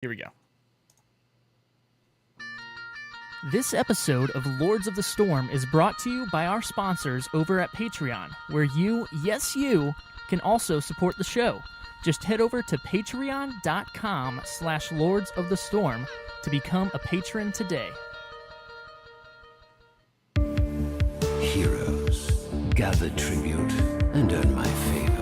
Here we go. This episode of Lords of the Storm is brought to you by our sponsors over at Patreon, where you, yes you, can also support the show. Just head over to patreon.com/Lords of the Storm to become a patron today. Heroes, gather tribute and earn my favor.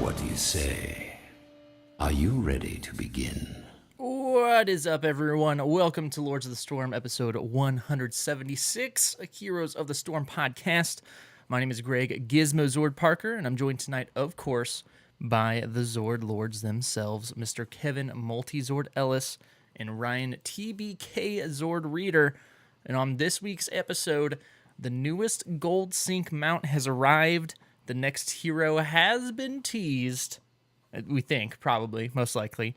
What do you say? Are you ready to begin? What is up, everyone? Welcome to Lords of the Storm, episode 176, a Heroes of the Storm podcast. My name is Greg Gizmo Zord Parker, and I'm joined tonight, of course, by the Zord Lords themselves, Mr. Kevin Multi-Zord Ellis and Ryan TBK Zord Reader. And on this week's episode, the newest Gold Sync mount has arrived. The next hero has been teased. We think, probably, most likely.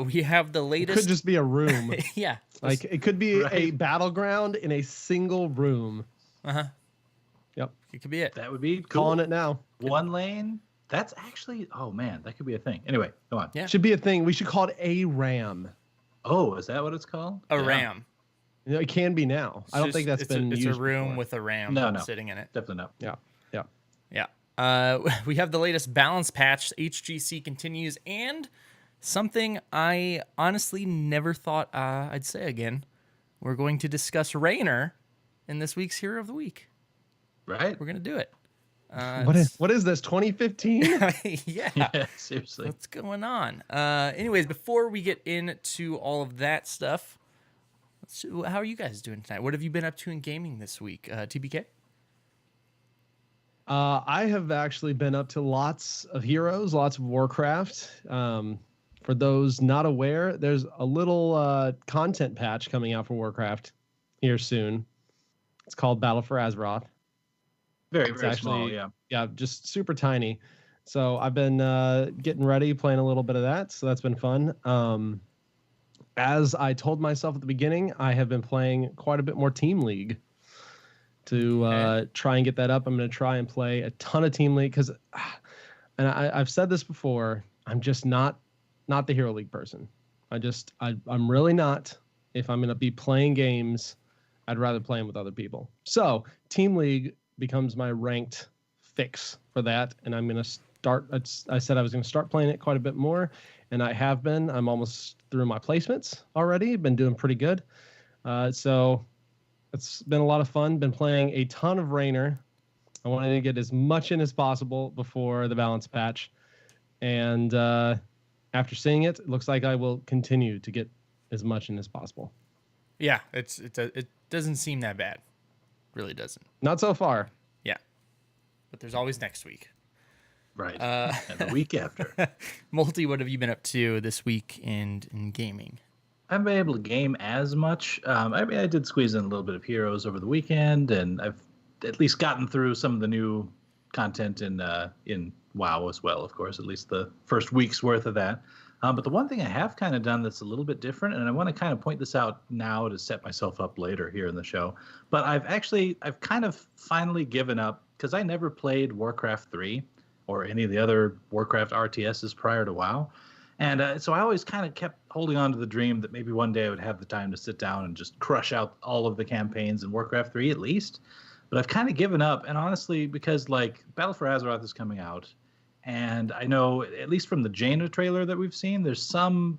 We have the latest. It could just be a room. Yeah. Like, it could be a battleground in a single room. Uh-huh. Yep. It could be it. That would be cool. Calling it now. One lane. That's actually, oh man, that could be a thing. Anyway, go on. Yeah. Should be a thing. We should call it a ram. Oh, is that what it's called? A ram. You know, it can be now. I don't think that's been It's used a room before. with a ram No. sitting in it. Definitely not. Yeah. Yeah. Yeah. We have the latest balance patch. HGC continues, and something I honestly never thought I'd say again. We're going to discuss Raynor in this week's Hero of the Week. Right? We're going to do it. What is this, 2015? Yeah. Yeah, seriously. What's going on? Anyways, before we get into all of that stuff, how are you guys doing tonight? What have you been up to in gaming this week? TBK? I have actually been up to lots of Heroes, lots of Warcraft. For those not aware, there's a little content patch coming out for Warcraft here soon. It's called Battle for Azeroth. Very, It's very actually, small, yeah. Yeah, just super tiny. So I've been getting ready, playing a little bit of that. So that's been fun. As I told myself at the beginning, I have been playing quite a bit more Team League to try and get that up. I'm going to try and play a ton of Team League because, and I've said this before, I'm just not the Hero League person. I'm really not. If I'm going to be playing games, I'd rather play them with other people. So Team League becomes my ranked fix for that, and I'm going to start. I said I was going to start playing it quite a bit more, and I have been. I'm almost through my placements already. Been doing pretty good. So it's been a lot of fun. Been playing a ton of Raynor. I wanted to get as much in as possible before the balance patch, and after seeing it, it looks like I will continue to get as much in as possible. Yeah, it doesn't seem that bad. Really doesn't. Not so far. Yeah. But there's always next week. Right. And the week after. Multi, what have you been up to this week in gaming? I haven't been able to game as much. I mean, I did squeeze in a little bit of Heroes over the weekend, and I've at least gotten through some of the new content in WoW as well, of course, at least the first week's worth of that. But the one thing I have kind of done that's a little bit different, and I want to kind of point this out now to set myself up later here in the show, but I've kind of finally given up, because I never played Warcraft 3 or any of the other Warcraft RTSs prior to WoW. And so I always kind of kept holding on to the dream that maybe one day I would have the time to sit down and just crush out all of the campaigns in Warcraft 3 at least. But I've kind of given up, and honestly, because like Battle for Azeroth is coming out, and I know, at least from the Jaina trailer that we've seen, there's some,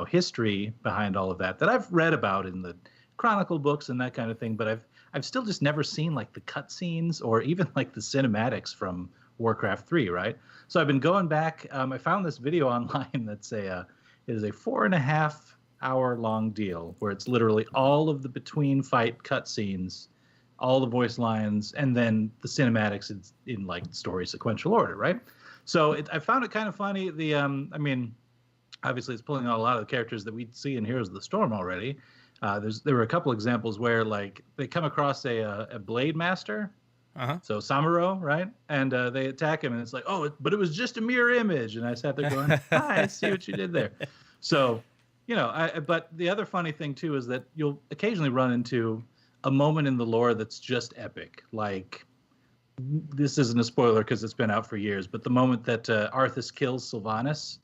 history behind all of that I've read about in the Chronicle books and that kind of thing. But I've still just never seen like the cutscenes or even like the cinematics from Warcraft 3, right? So I've been going back. I found this video online that's it is a 4.5 hour long deal where it's literally all of the between fight cutscenes, all the voice lines, and then the cinematics in like story sequential order, right? So I found it kind of funny. I mean, obviously it's pulling out a lot of the characters that we see in Heroes of the Storm already. There were a couple examples where like they come across a blade master, so Samuro, right? And they attack him, and it's like, oh, but it was just a mirror image. And I sat there going, I see what you did there. So, but the other funny thing too is that you'll occasionally run into a moment in the lore that's just epic. Like, this isn't a spoiler because it's been out for years, but the moment that Arthas kills Sylvanas,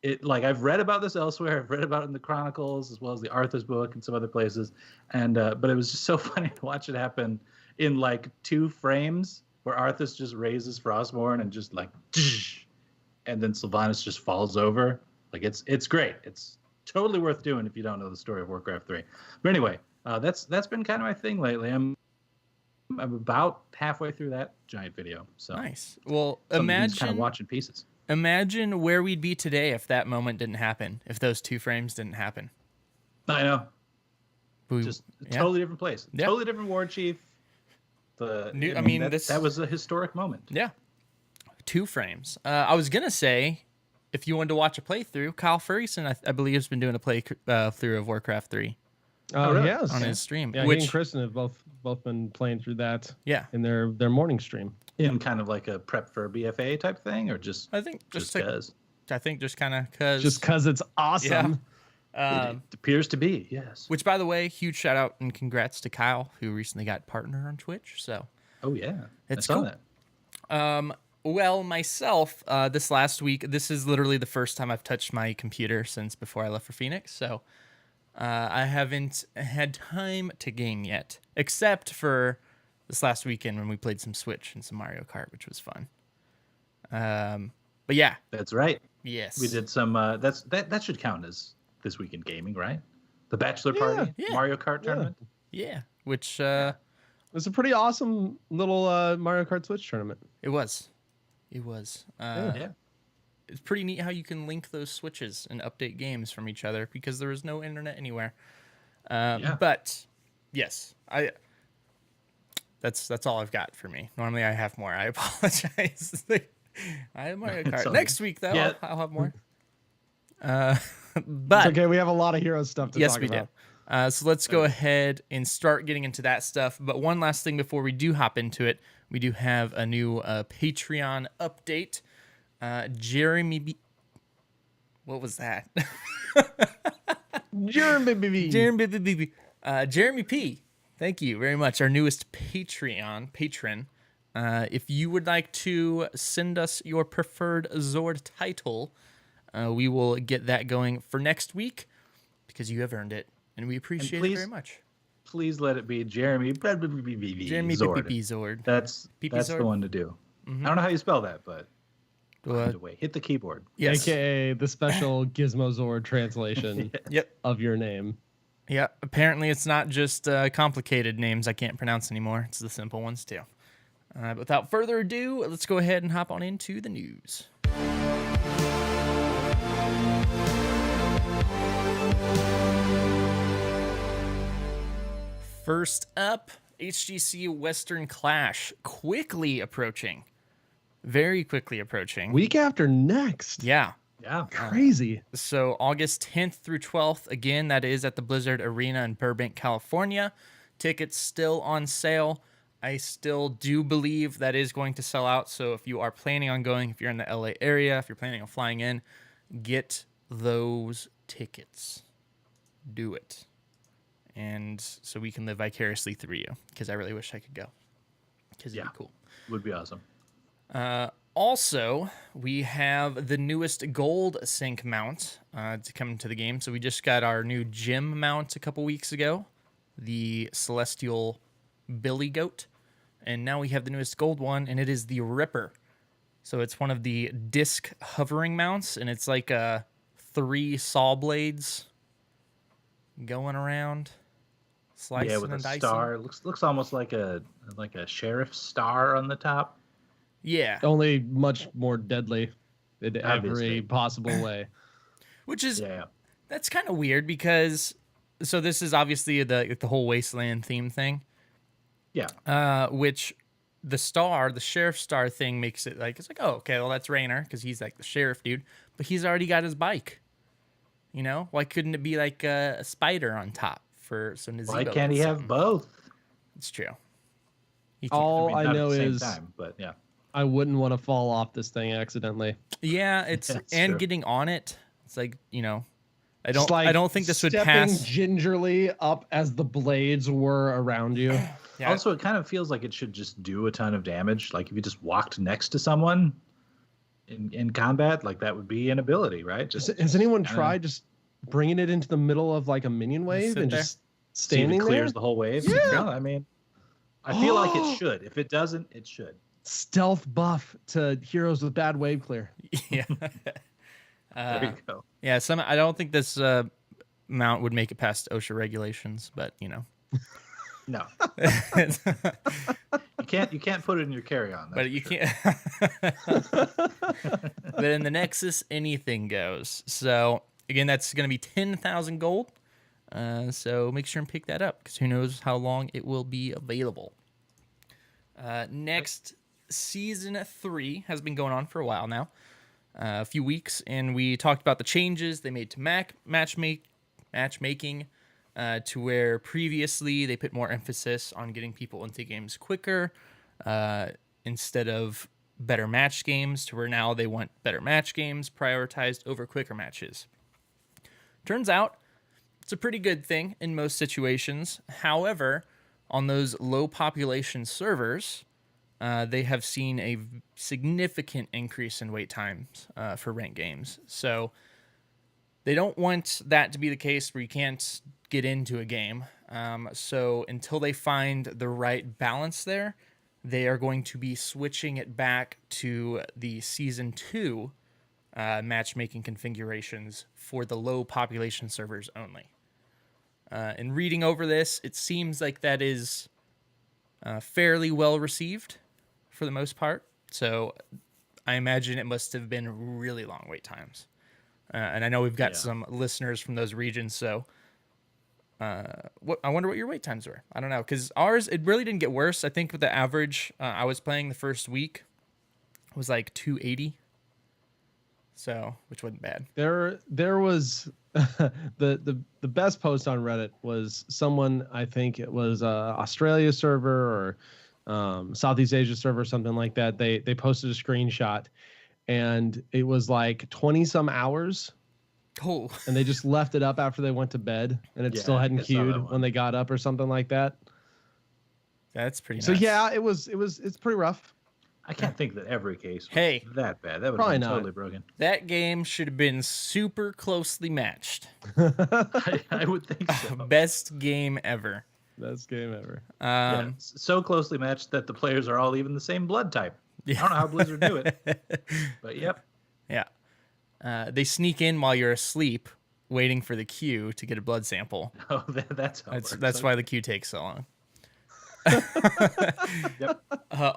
I've read about this elsewhere. I've read about it in the Chronicles as well as the Arthas book and some other places, and but it was just so funny to watch it happen in like 2 frames where Arthas just raises Frostmourne and just like, and then Sylvanas just falls over. Like it's great. It's totally worth doing if you don't know the story of Warcraft 3. But anyway, that's been kind of my thing lately. I'm about halfway through that giant video. So nice. Well, imagine kind of watching pieces. Imagine where we'd be today if that moment didn't happen. If those 2 frames didn't happen. I know. Just a totally different place. Yeah. Totally different war chief. That was a historic moment. Yeah. 2 frames. I was gonna say, if you wanted to watch a playthrough, Kyle Ferguson, I believe, has been doing a playthrough of Warcraft 3. Oh, really? Yes. On his stream. Yeah, he and Kristen have both been playing through that. Yeah. In their morning stream. In kind of like a prep for a BFA type thing, or just I think just because. I think just kind of because. Just because it's awesome. Yeah. It appears to be, yes. Which, by the way, huge shout out and congrats to Kyle, who recently got partner on Twitch. So. Oh yeah, it's cool. That. Well, myself, this last week, this is literally the first time I've touched my computer since before I left for Phoenix. So. I haven't had time to game yet, except for this last weekend when we played some Switch and some Mario Kart, which was fun. But yeah, that's right. Yes, we did some. That should count as this weekend gaming, right? The bachelor party, Mario Kart tournament. Yeah, which it was a pretty awesome little Mario Kart Switch tournament. It was. Yeah. It's pretty neat how you can link those switches and update games from each other because there is no internet anywhere. But yes, that's all I've got for me. Normally I have more. I apologize. I have Mario Kart. Next week though, I'll have more. But it's okay, we have a lot of hero stuff to talk about. Yes, we do. So let's go ahead and start getting into that stuff. But one last thing before we do hop into it, we do have a new Patreon update. Jeremy what was that? Jeremy P. Thank you very much. Our newest patron. If you would like to send us your preferred Zord title, we will get that going for next week because you have earned it, and we appreciate it very much. Please let it be Jeremy Zord. That's the one to do. Mm-hmm. I don't know how you spell that, but hit the keyboard. Yes. AKA the special Gizmo Zord translation of your name. Yeah, apparently it's not just complicated names I can't pronounce anymore. It's the simple ones too. But without further ado, let's go ahead and hop on into the news. First up, HGC Western Clash quickly approaching. Very quickly approaching. Week after next. Yeah. Crazy. So August 10th through 12th, again, that is at the Blizzard Arena in Burbank, California. Tickets still on sale. I still do believe that is going to sell out. So if you are planning on going, if you're in the LA area, if you're planning on flying in, get those tickets. Do it. And so we can live vicariously through you, because I really wish I could go. Because it'd be cool. Would be awesome. Also, we have the newest gold sync mount to come to the game. So we just got our new gym mount a couple weeks ago, the Celestial Billy Goat. And now we have the newest gold one, and it is the Ripper. So it's one of the disc hovering mounts, and it's like 3 saw blades going around, slicing with and a dicing. star. Looks almost like a sheriff's star on the top. Yeah. Only much more deadly in every possible way. Which is, that's kind of weird because, so this is obviously the whole Wasteland theme thing. Yeah. Which the sheriff star thing makes it like, it's like, oh, okay, well, that's Raynor because he's like the sheriff dude, but he's already got his bike. You know, why couldn't it be like a spider on top so Nazebo Why can't gets he have something. both? It's true. He can't. All I not know at the same is time, but yeah. I wouldn't want to fall off this thing accidentally. Yeah, it's That's and true. getting on it. It's like, I Just don't think this would stepping pass. gingerly up as the blades were around you. Yeah. Also, it kind of feels like it should just do a ton of damage. Like if you just walked next to someone in combat, like that would be an ability, right? Has anyone kinda tried just bringing it into the middle of like a minion wave sit and there? just see if standing it clears there? the whole wave? Yeah. No, I mean, I feel like it should. If it doesn't, it should. Stealth buff to heroes with bad wave clear. Yeah. There you go. Yeah, I don't think this mount would make it past OSHA regulations, but No, you can't put it in your carry-on. but you can't. But in the Nexus, anything goes. So again, that's going to be 10,000 gold. So make sure and pick that up because who knows how long it will be available. Next, Season 3 has been going on for a while now, a few weeks, and we talked about the changes they made to matchmaking, to where previously they put more emphasis on getting people into games quicker instead of better match games, to where now they want better match games prioritized over quicker matches. Turns out it's a pretty good thing in most situations. However, on those low population servers, they have seen a significant increase in wait times for ranked games. So they don't want that to be the case where you can't get into a game. So until they find the right balance there, they are going to be switching it back to the Season 2 matchmaking configurations for the low population servers only. In reading over this, it seems like that is fairly well received for the most part. So I imagine it must have been really long wait times. And I know we've got some listeners from those regions, so I wonder what your wait times were. I don't know, because ours, it really didn't get worse. I think with the average, I was playing the first week, was like 280. So, which wasn't bad. There was the best post on Reddit was someone, I think it was Australia server or Southeast Asia server, something like that. They posted a screenshot, and it was like 20 some hours. Oh, And they just left it up after they went to bed, and it Yeah, still I hadn't think I saw that queued one. when they got up or something like that. that's pretty So nice. yeah, it's pretty rough. I can't think that every case was Hey. that bad. That would Probably have been not. totally broken. That game should have been super closely matched. I would think so. Best game ever. Best game ever. Yeah, so closely matched that the players are all even the same blood type. I don't know how Blizzard do it, but yep. Yeah. They sneak in while you're asleep, waiting for the queue to get a blood sample. Oh, that's how it works. That's why the queue takes so long. Yep.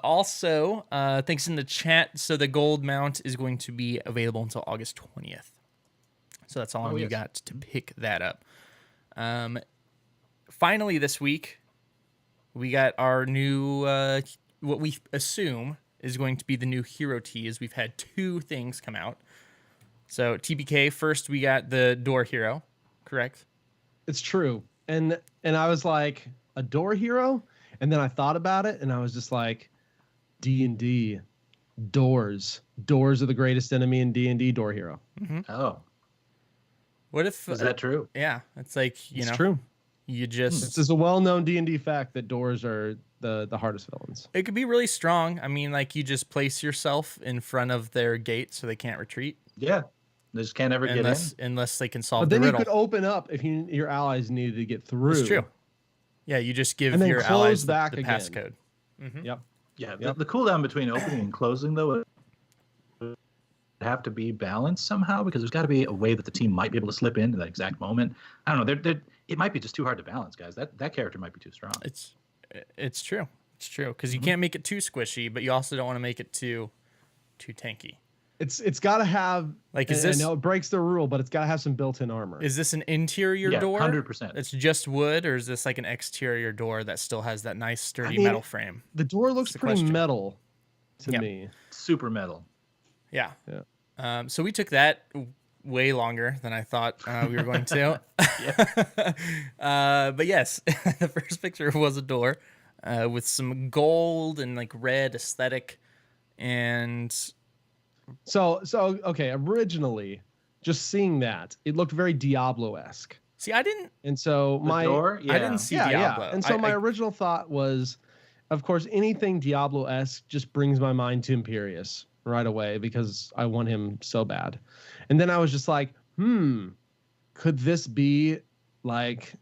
Also, thanks in the chat. So the gold mount is going to be available until August 20th. So that's all Oh, you yes. got to pick that up. Finally, this week, we got our new, what we assume is going to be the new hero teas. We've had 2 things come out. So TPK, first we got the door hero, correct? It's true. And I was like, a door hero? And then I thought about it, and I was just like, D&D, doors. Doors are the greatest enemy in D&D, door hero. Oh, What if... is that true? Yeah, it's like, It's true. you just... This is a well-known D&D fact that doors are the hardest villains. It could be really strong. I mean, like, you just place yourself in front of their gate so they can't retreat. Yeah, they just can't ever get in. Unless they can solve But the then you riddle. could open up if your allies needed to get through. It's true. Yeah, you just give And then your close allies back the again. passcode. Yep. Yeah, Yep. the cooldown between opening and closing though would have to be balanced somehow, because there's got to be a way that the team might be able to slip into that exact moment. I don't know. It might be just too hard to balance, guys. That character might be too strong. It's true. It's true because you can't make it too squishy, but you also don't want to make it too tanky. It's got to have, Like, is I this know it breaks the rule, but it's got to have some built-in armor. is this an interior Yeah, door? 100%. It's just wood, or is this like an exterior door that still has that nice sturdy mean, metal frame? The door looks the pretty question. metal to Yeah. me. Super metal. Yeah. Yeah. So we took that. way longer than I thought we were going to. But yes, the first picture was a door with some gold and like red aesthetic, and So okay, originally, just seeing that, it looked very Diablo-esque. see, I didn't. And so The door? I didn't see yeah, Diablo. yeah. And so my original thought was, of course, anything Diablo-esque just brings my mind to Imperius right away because I want him so bad. And then I was just like, could this be like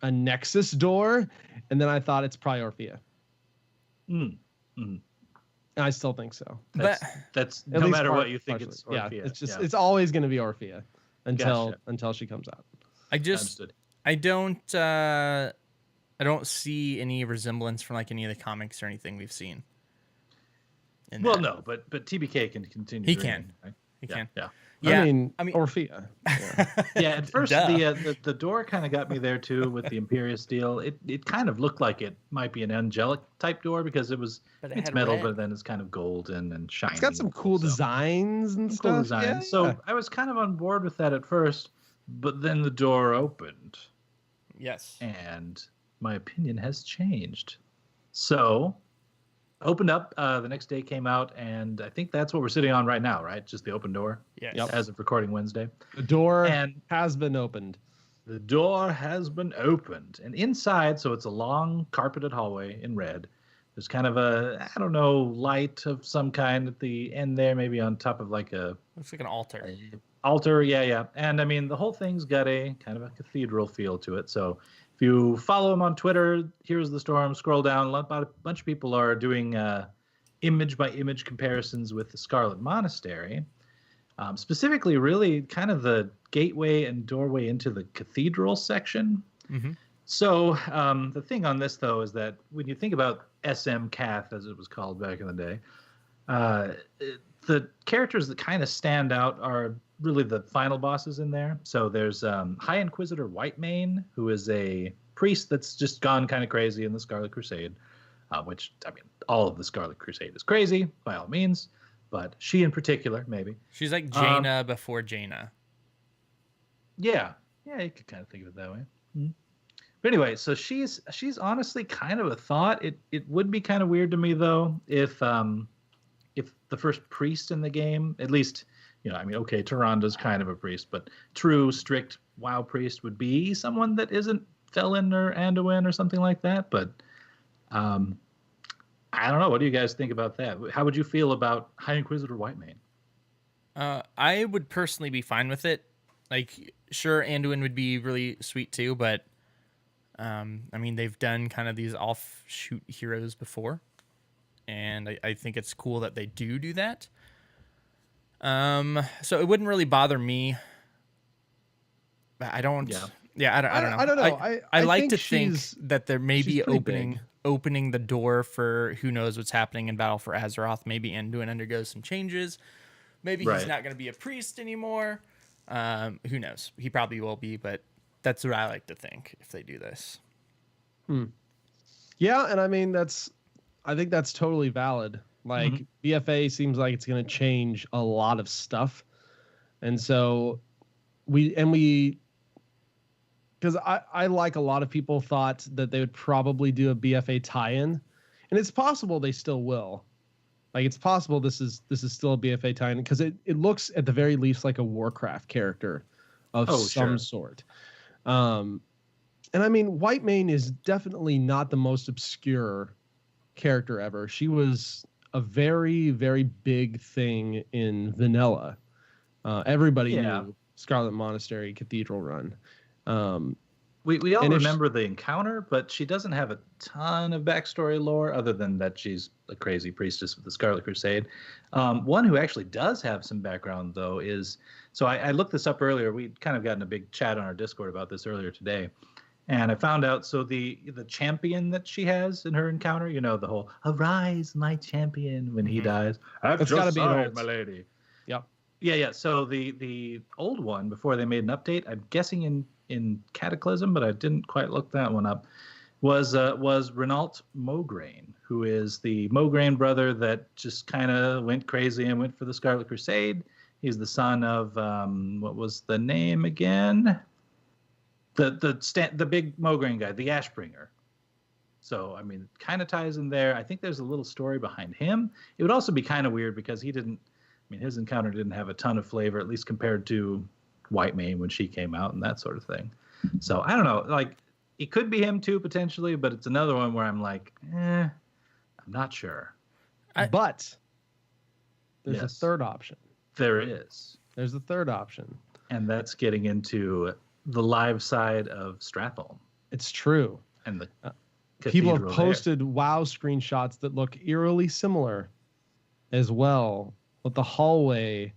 a Nexus door? And then I thought it's probably Orpheum. I still think so. That's no matter what you think, it's Orpheum. Yeah, it's just it's always going to be Orpheum until she comes out. I don't see any resemblance from like any of the comics or anything we've seen. Well, no, but TBK can continue. He can. Right? He can. Yeah. Yeah. I mean, Orpheum. Yeah. At first, the door kind of got me there too with the Imperius deal. It kind of looked like it might be an angelic type door because it's metal, but then it's kind of golden and shiny. It's got some cool designs and stuff. Cool designs. Yeah, so I was kind of on board with that at first, but then the door opened. Yes. And my opinion has changed. So opened up, the next day came out, and I think that's what we're sitting on right now, right? Just the open door. Yes. Yep. As of recording Wednesday. The door has been opened. The door has been opened. And inside, so it's a long carpeted hallway in red. There's kind of a, I don't know, light of some kind at the end there, maybe on top of like a... Looks like an altar. Altar, yeah. And I mean, the whole thing's got a kind of a cathedral feel to it. So if you follow him on Twitter, Here's the Storm, scroll down, about a bunch of people are doing image by image comparisons with the Scarlet Monastery. Specifically, really kind of the gateway and doorway into the cathedral section. Mm-hmm. So the thing on this, though, is that when you think about SM Cath, as it was called back in the day, the characters that kind of stand out are really the final bosses in there. So there's High Inquisitor Whitemane, who is a priest that's just gone kind of crazy in the Scarlet Crusade, which, I mean, all of the Scarlet Crusade is crazy, by all means, but she in particular, maybe. She's like Jaina before Jaina. Yeah, you could kind of think of it that way. Mm-hmm. But anyway, so she's honestly kind of a thought. It would be kind of weird to me, though, if the first priest in the game, at least, I mean, okay, Tyranda's kind of a priest, but true, strict WoW priest would be someone that isn't Felon or Anduin or something like that. But I don't know. What do you guys think about that? How would you feel about High Inquisitor Whitemane? I would personally be fine with it. Like, sure, Anduin would be really sweet too, but I mean, they've done kind of these offshoot heroes before, and I think it's cool that they do that. So it wouldn't really bother me. But I don't. Yeah, I don't know. I like to think that there may be opening the door for who knows what's happening in Battle for Azeroth. Maybe Anduin undergoes some changes. Maybe he's not going to be a priest anymore. Who knows? He probably will be, but that's what I like to think if they do this. Yeah, and I mean I think that's totally valid. Like, BFA seems like it's going to change a lot of stuff. And so because I like a lot of people thought that they would probably do a BFA tie-in, and it's possible they still will. Like, it's possible this is still a BFA tie-in because it looks at the very least like a Warcraft character of some sort. And I mean, Whitemane is definitely not the most obscure character ever. She was a very, very big thing in vanilla. Everybody knew Scarlet Monastery Cathedral Run. We all remember the encounter, but she doesn't have a ton of backstory lore other than that she's a crazy priestess of the Scarlet Crusade. One who actually does have some background, though, is... So I looked this up earlier. We'd kind of gotten a big chat on our Discord about this earlier today. And I found out, so the champion that she has in her encounter, the whole, arise, my champion, when he dies. It's got to be an old, my lady. Yep. Yeah. So the old one, before they made an update, I'm guessing in Cataclysm, but I didn't quite look that one up, was Renault Mograine, who is the Mograine brother that just kind of went crazy and went for the Scarlet Crusade. He's the son of what was the name again? The big Mograine guy, the Ashbringer. So I mean, kind of ties in there. I think there's a little story behind him. It would also be kind of weird because he didn't. I mean, his encounter didn't have a ton of flavor, at least compared to Whitemane when she came out and that sort of thing. So I don't know. Like, it could be him too potentially, but it's another one where I'm like, I'm not sure. But there's a Yes. third option. There is, There's a third option. and that's getting into the live side of Stratholme It's true. and the People have cathedral there. posted WoW screenshots that look eerily similar as well, with the hallway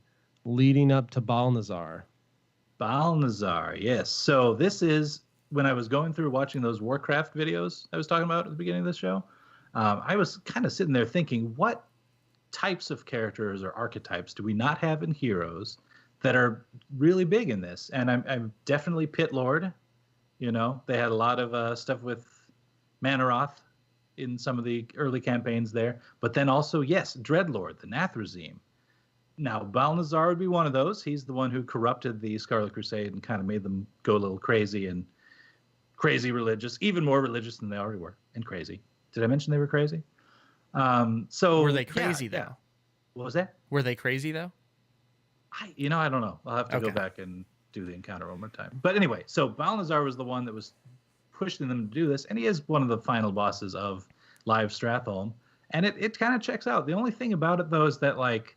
leading up to Balnazar. Balnazar, yes. So this is when I was going through watching those Warcraft videos I was talking about at the beginning of this show. I was kind of sitting there thinking, what types of characters or archetypes do we not have in Heroes that are really big in this? And I'm definitely Pit Lord. You know, they had a lot of stuff with Manaroth in some of the early campaigns there. But then also, yes, Dreadlord, the Nathrazim. Now, Balnazar would be one of those. He's the one who corrupted the Scarlet Crusade and kind of made them go a little crazy and crazy religious, even more religious than they already were, and crazy. Did I mention they were crazy? So Were they crazy though? yeah. What was that? Were they crazy though? I don't know. I'll have to go Okay. back and do the encounter one more time. But anyway, so Balnazar was the one that was pushing them to do this, and he is one of the final bosses of Live Stratholme, and it kind of checks out. The only thing about it though is that, like,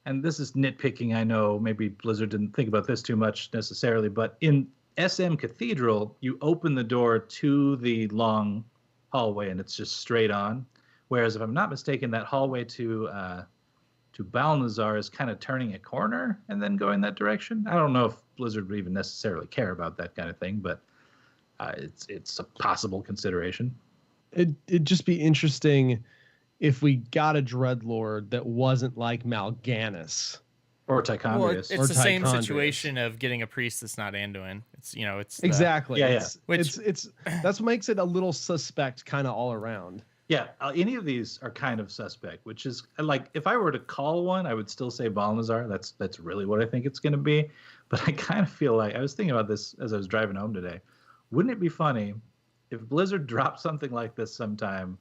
and this is nitpicking, I know maybe Blizzard didn't think about this too much necessarily, but in SM Cathedral, you open the door to the long hallway and it's just straight on. Whereas if I'm not mistaken, that hallway to Balnazar is kind of turning a corner and then going that direction. I don't know if Blizzard would even necessarily care about that kind of thing, but it's a possible consideration. It'd just be interesting if we got a Dreadlord that wasn't like Mal'Ganis. Or Well, Tichondrius. it's Or the same Tichondrius. situation of getting a priest that's not Anduin. It's it's the- Exactly. Yeah, yeah. It's, Which- it's that's what makes it a little suspect kind of all around. Yeah, any of these are kind of suspect, which is like, if I were to call one, I would still say Balnazar. That's really what I think it's going to be. But I kind of feel like, I was thinking about this as I was driving home today. Wouldn't it be funny if Blizzard dropped something like this sometime?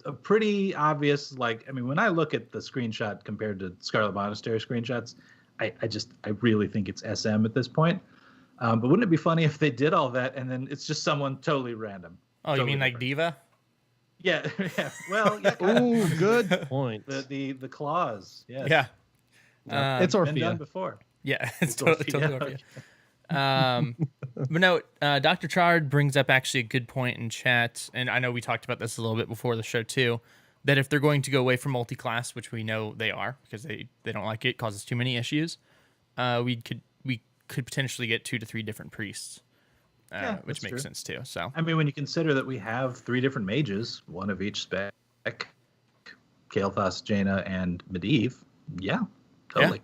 A pretty obvious, like, I mean, when I look at the screenshot compared to Scarlet Monastery screenshots, I really think it's SM at this point. But wouldn't it be funny if they did all that and then it's just someone totally random? Oh, you Totally mean like different. Diva? Yeah, yeah. Well, yeah, kind of. Ooh, good point. The claws. Yes. Yeah. It's Been Orpheum. done before. Yeah, it's It's totally Orpheum. Orpheum. But no, Dr. Chard brings up actually a good point in chat, and I know we talked about this a little bit before the show too, that if they're going to go away from multi-class, which we know they are because they don't like it, causes too many issues, we could potentially get 2 to 3 different priests, Yeah, which that's makes true. sense too. So I mean, when you consider that we have 3 different mages, one of each spec, Kael'thas, Jaina, and Medivh, yeah, totally.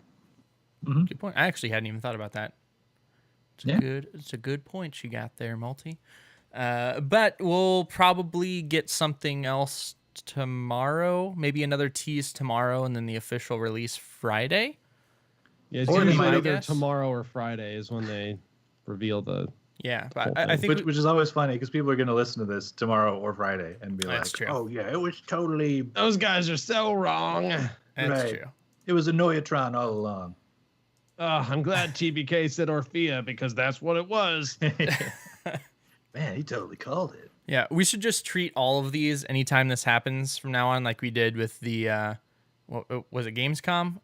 good point. I actually hadn't even thought about that. Yeah. It's a good point you got there, Multi. But we'll probably get something else tomorrow, maybe another tease tomorrow, and then the official release Friday. Yeah, it's Or usually I either guess. tomorrow or Friday is when they reveal the. Yeah, but Whole I thing. think Which is always funny because people are going to listen to this tomorrow or Friday and be That's like, true. "Oh yeah, it was totally, Those guys are so wrong. that's right. true. it was a Noyatron all along." I'm glad TBK said Orpheum because that's what it was. Man, he totally called it. Yeah, we should just treat all of these anytime this happens from now on, like we did with the what was it, Gamescom?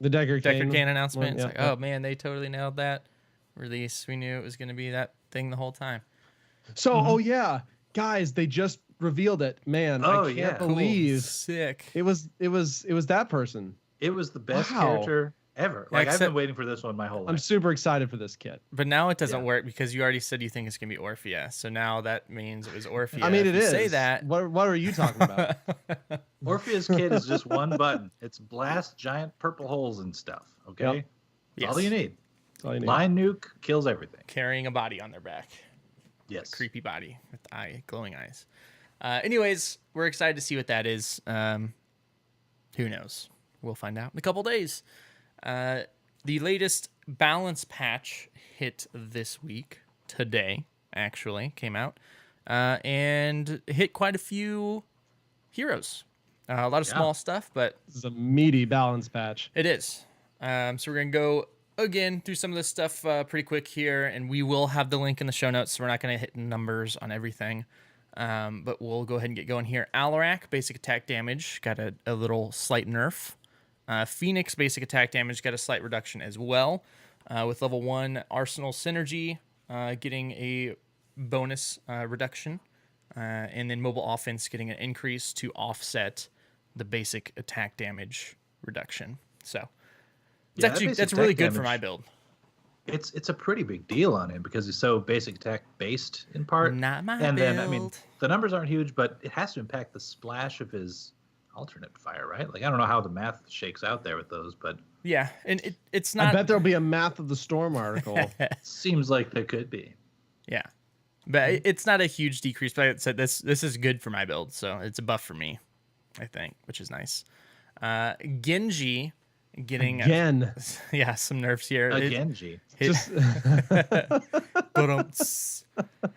The Deckard Deckard announcement. It's yeah, like, yeah. oh man, they totally nailed that release. We knew it was going to be that thing the whole time. So, oh yeah, guys, they just revealed it. Man, Oh, I can't yeah. Cool. believe Sick. it was that person. It was the best Wow. character ever. Like, I've except- been waiting for this one my whole I'm life. super excited for this kit. But now it doesn't Yeah. work because you already said you think it's going to be Orpheus. So now that means it was Orpheus. I mean, If it you is. say that. What are you talking about? Orpheus kit is just one button. It's blast giant purple holes and stuff. Okay, Yep. That's Yes. all you need. That's all you need. Line nuke kills everything. Carrying a body on their back. Yes. Creepy body with glowing eyes. Anyways, we're excited to see what that is. Who knows? We'll find out in a couple days. the latest balance patch hit this week. Today, actually, came out. And hit quite a few heroes. A lot of small stuff, but This is a meaty balance patch. it is. So we're going to go again through some of this stuff pretty quick here, and we will have the link in the show notes, so we're not going to hit numbers on everything. But we'll go ahead and get going here. Alaric, basic attack damage, got a little slight nerf. Phoenix, basic attack damage, got a slight reduction as well. With level 1 Arsenal Synergy, getting a bonus reduction. And then Mobile Offense getting an increase to offset the basic attack damage reduction. So that's really good for my build. It's a pretty big deal on him because he's so basic attack based in part. Not my and build. then I mean the numbers aren't huge, but it has to impact the splash of his alternate fire, right? Like I don't know how the math shakes out there with those, but yeah, and it's not. I bet there'll be a Math of the Storm article. seems like there could be. Yeah, but it's not a huge decrease. But like I said, this is good for my build, so it's a buff for me, I think, which is nice. Genji getting some nerfs here. A Genji.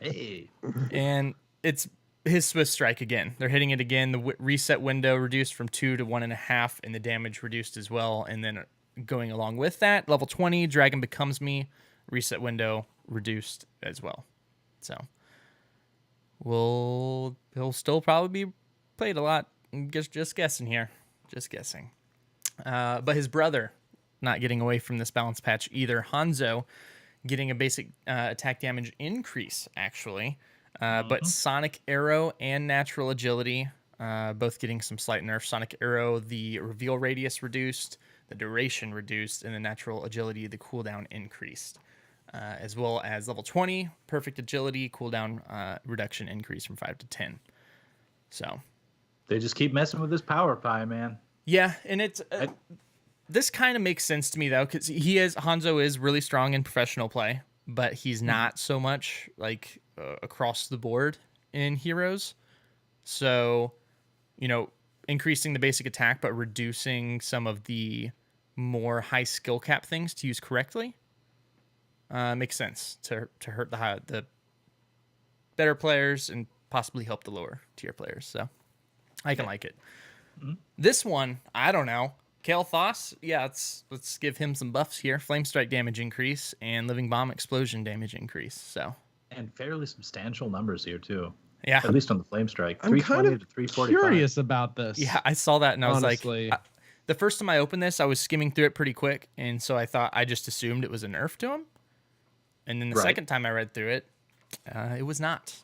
Hey. And it's his Swift Strike again. They're hitting it again. The reset window reduced from 2 to 1.5, and the damage reduced as well. And then going along with that, level 20, Dragon Becomes Me, reset window reduced as well. So he'll still probably be played a lot. Just guessing here. Just guessing. But his brother not getting away from this balance patch either. Hanzo getting a basic attack damage increase, actually. But Sonic Arrow and Natural Agility both getting some slight nerfs. Sonic Arrow, the reveal radius reduced, the duration reduced, and the Natural Agility, the cooldown increased. As well as level 20, Perfect Agility, cooldown reduction increase from 5 to 10. So they just keep messing with this power pie, man. Yeah, and it's this kind of makes sense to me though, because Hanzo is really strong in professional play, but he's not so much like across the board in heroes. So, increasing the basic attack but reducing some of the more high skill cap things to use correctly makes sense to hurt the better players and possibly help the lower tier players. So I can like it. This one, I don't know. Kael'thas, yeah, let's give him some buffs here. Flame Strike damage increase and Living Bomb explosion damage increase. So and fairly substantial numbers here too. Yeah, at least on the Flame Strike. I'm kind of to 345. curious about this. Yeah, I saw that and I was honestly. like, the first time I opened this, I was skimming through it pretty quick, and so I just assumed it was a nerf to him. And then the second time I read through it, it was not.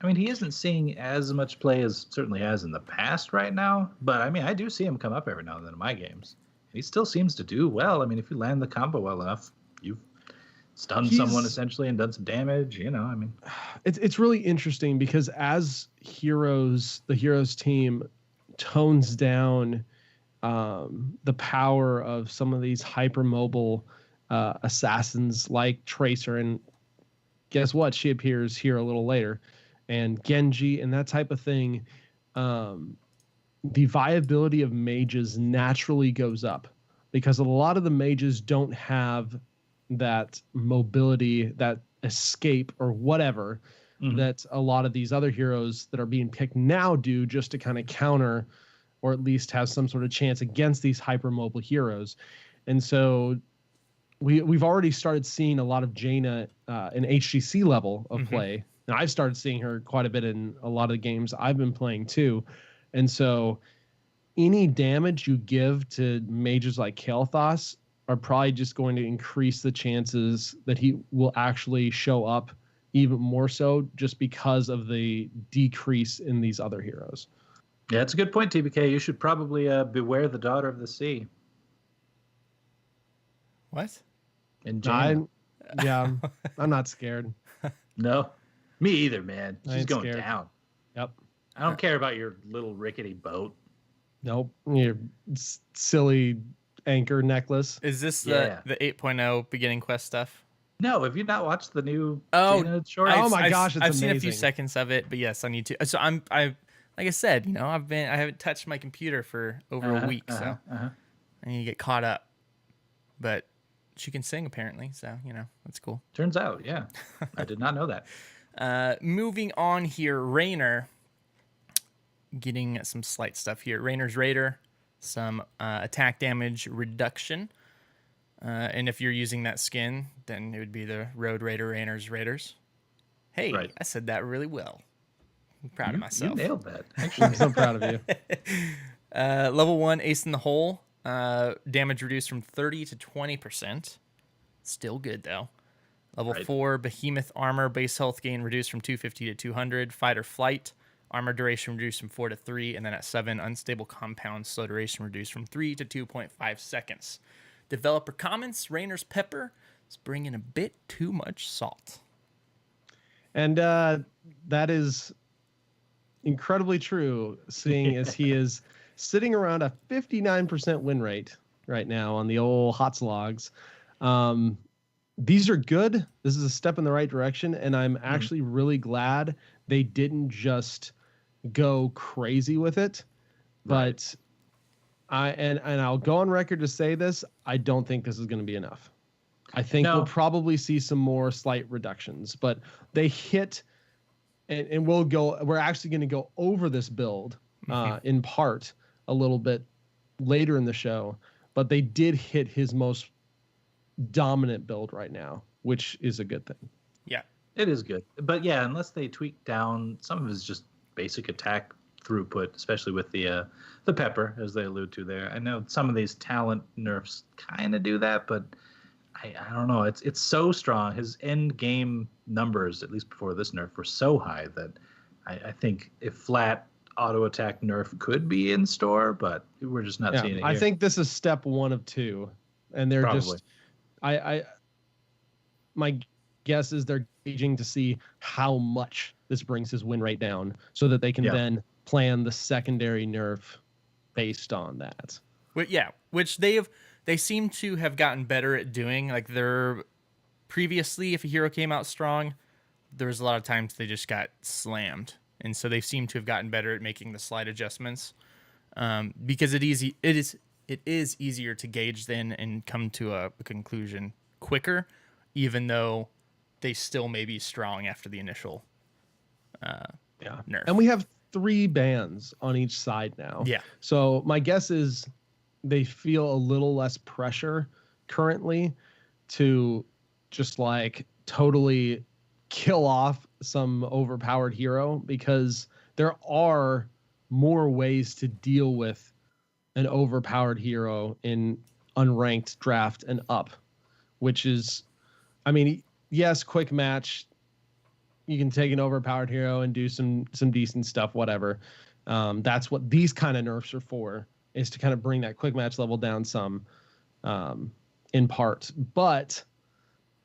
I mean, he isn't seeing as much play as certainly has in the past right now, but I mean, I do see him come up every now and then in my games. He still seems to do well. I mean, if you land the combo well enough, you've stunned someone essentially and done some damage, I mean. It's really interesting because as the heroes team tones down the power of some of these hypermobile assassins like Tracer, and guess what? She appears here a little later. And Genji and that type of thing, the viability of mages naturally goes up because a lot of the mages don't have that mobility, that escape or whatever that a lot of these other heroes that are being picked now do, just to kind of counter or at least have some sort of chance against these hypermobile heroes. And so we've already started seeing a lot of Jaina in HGC level of play. Now, I've started seeing her quite a bit in a lot of the games I've been playing too. And so any damage you give to mages like Kael'thas are probably just going to increase the chances that he will actually show up even more so just because of the decrease in these other heroes. Yeah, it's a good point, TBK. You should probably beware the Daughter of the Sea. What? In Jaina. I'm not scared. No? Me either, man. She's going scared. down. Yep. I don't care about your little rickety boat. Nope. Your silly anchor necklace. Is this the 8.0 beginning quest stuff? No, have you not watched the new Jaina short? Oh my gosh, it's I've amazing. seen a few seconds of it, but yes, I need to. So I like I said, I haven't touched my computer for over a week, so I need to get caught up. but she can sing apparently. So, that's cool. Turns out, yeah. I did not know that. Moving on here, Raynor. Getting some slight stuff here. Raynor's Raider, some attack damage reduction. And if you're using that skin, then it would be the Road Raider, Raynor's Raiders. Hey, Right. I said that really well. I'm proud of You myself. nailed that. I'm so proud of you. Level 1, Ace in the Hole. Damage reduced from 30 to 20%. Still good, though. Level 4, Behemoth Armor. Base health gain reduced from 250 to 200. Fight or Flight. Armor duration reduced from 4 to 3. And then at 7, Unstable Compound. Slow duration reduced from 3 to 2.5 seconds. Developer comments, Raynor's Pepper is bringing a bit too much salt. And that is incredibly true, seeing as he is sitting around a 59% win rate right now on the old hot slogs. These are good. This is a step in the right direction, and I'm actually really glad they didn't just go crazy with it. But I'll go on record to say this, I don't think this is going to be enough. I think we'll probably see some more slight reductions, but they hit, and we're actually going to go over this build in part a little bit later in the show, but they did hit his most dominant build right now, which is a good thing. Yeah, it is good. But yeah, unless they tweak down some of his just basic attack throughput, especially with the pepper, as they allude to there. I know some of these talent nerfs kind of do that, but I don't know. It's so strong. His end game numbers, at least before this nerf, were so high that I think if flat auto attack nerf could be in store, but we're just not seeing it here. I think this is step 1 of 2, and they're Probably. my guess is they're gauging to see how much this brings his win rate down, so that they can then plan the secondary nerf based on that. Which they seem to have gotten better at doing. Like, they're previously, if a hero came out strong, there was a lot of times they just got slammed, and so they seem to have gotten better at making the slight adjustments, because it is easier to gauge then and come to a conclusion quicker, even though they still may be strong after the initial nerf. And we have 3 bans on each side now. Yeah. So my guess is they feel a little less pressure currently to just like totally kill off some overpowered hero, because there are more ways to deal with an overpowered hero in unranked draft and up, which is, I mean, yes, quick match. You can take an overpowered hero and do some decent stuff, whatever. That's what these kind of nerfs are for, is to kind of bring that quick match level down some, in part. But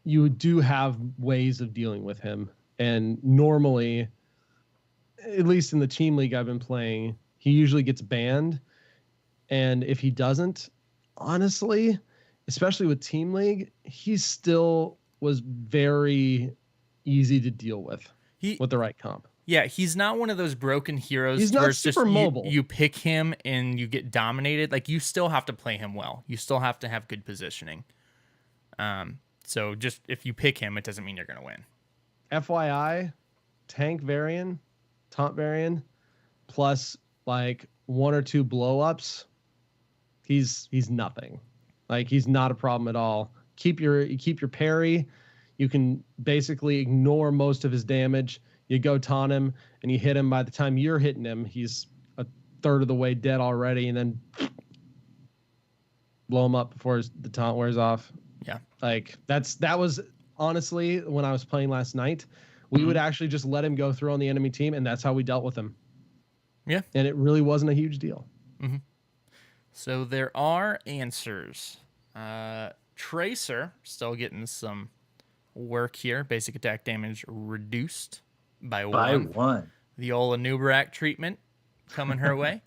you do have ways of dealing with him. And normally, at least in the team league I've been playing, he usually gets banned. And if he doesn't, honestly, especially with team league, he still was very easy to deal with the right comp. Yeah, he's not one of those broken heroes. He's not where it's super just, mobile. You pick him and you get dominated. Like, you still have to play him well. You still have to have good positioning. So just if you pick him, it doesn't mean you're going to win. FYI, tank Varian, taunt Varian, plus like 1 or 2 blow-ups, he's nothing. Like, he's not a problem at all. Keep your parry. You can basically ignore most of his damage. You go taunt him, and you hit him. By the time you're hitting him, he's a third of the way dead already, and then blow him up before the taunt wears off. Yeah. Like, that was honestly, when I was playing last night, we would actually just let him go through on the enemy team, and that's how we dealt with him. Yeah. And it really wasn't a huge deal. Mm-hmm. So there are answers. Tracer still getting some work here. Basic attack damage reduced by 1. The old Anubarak treatment coming her way.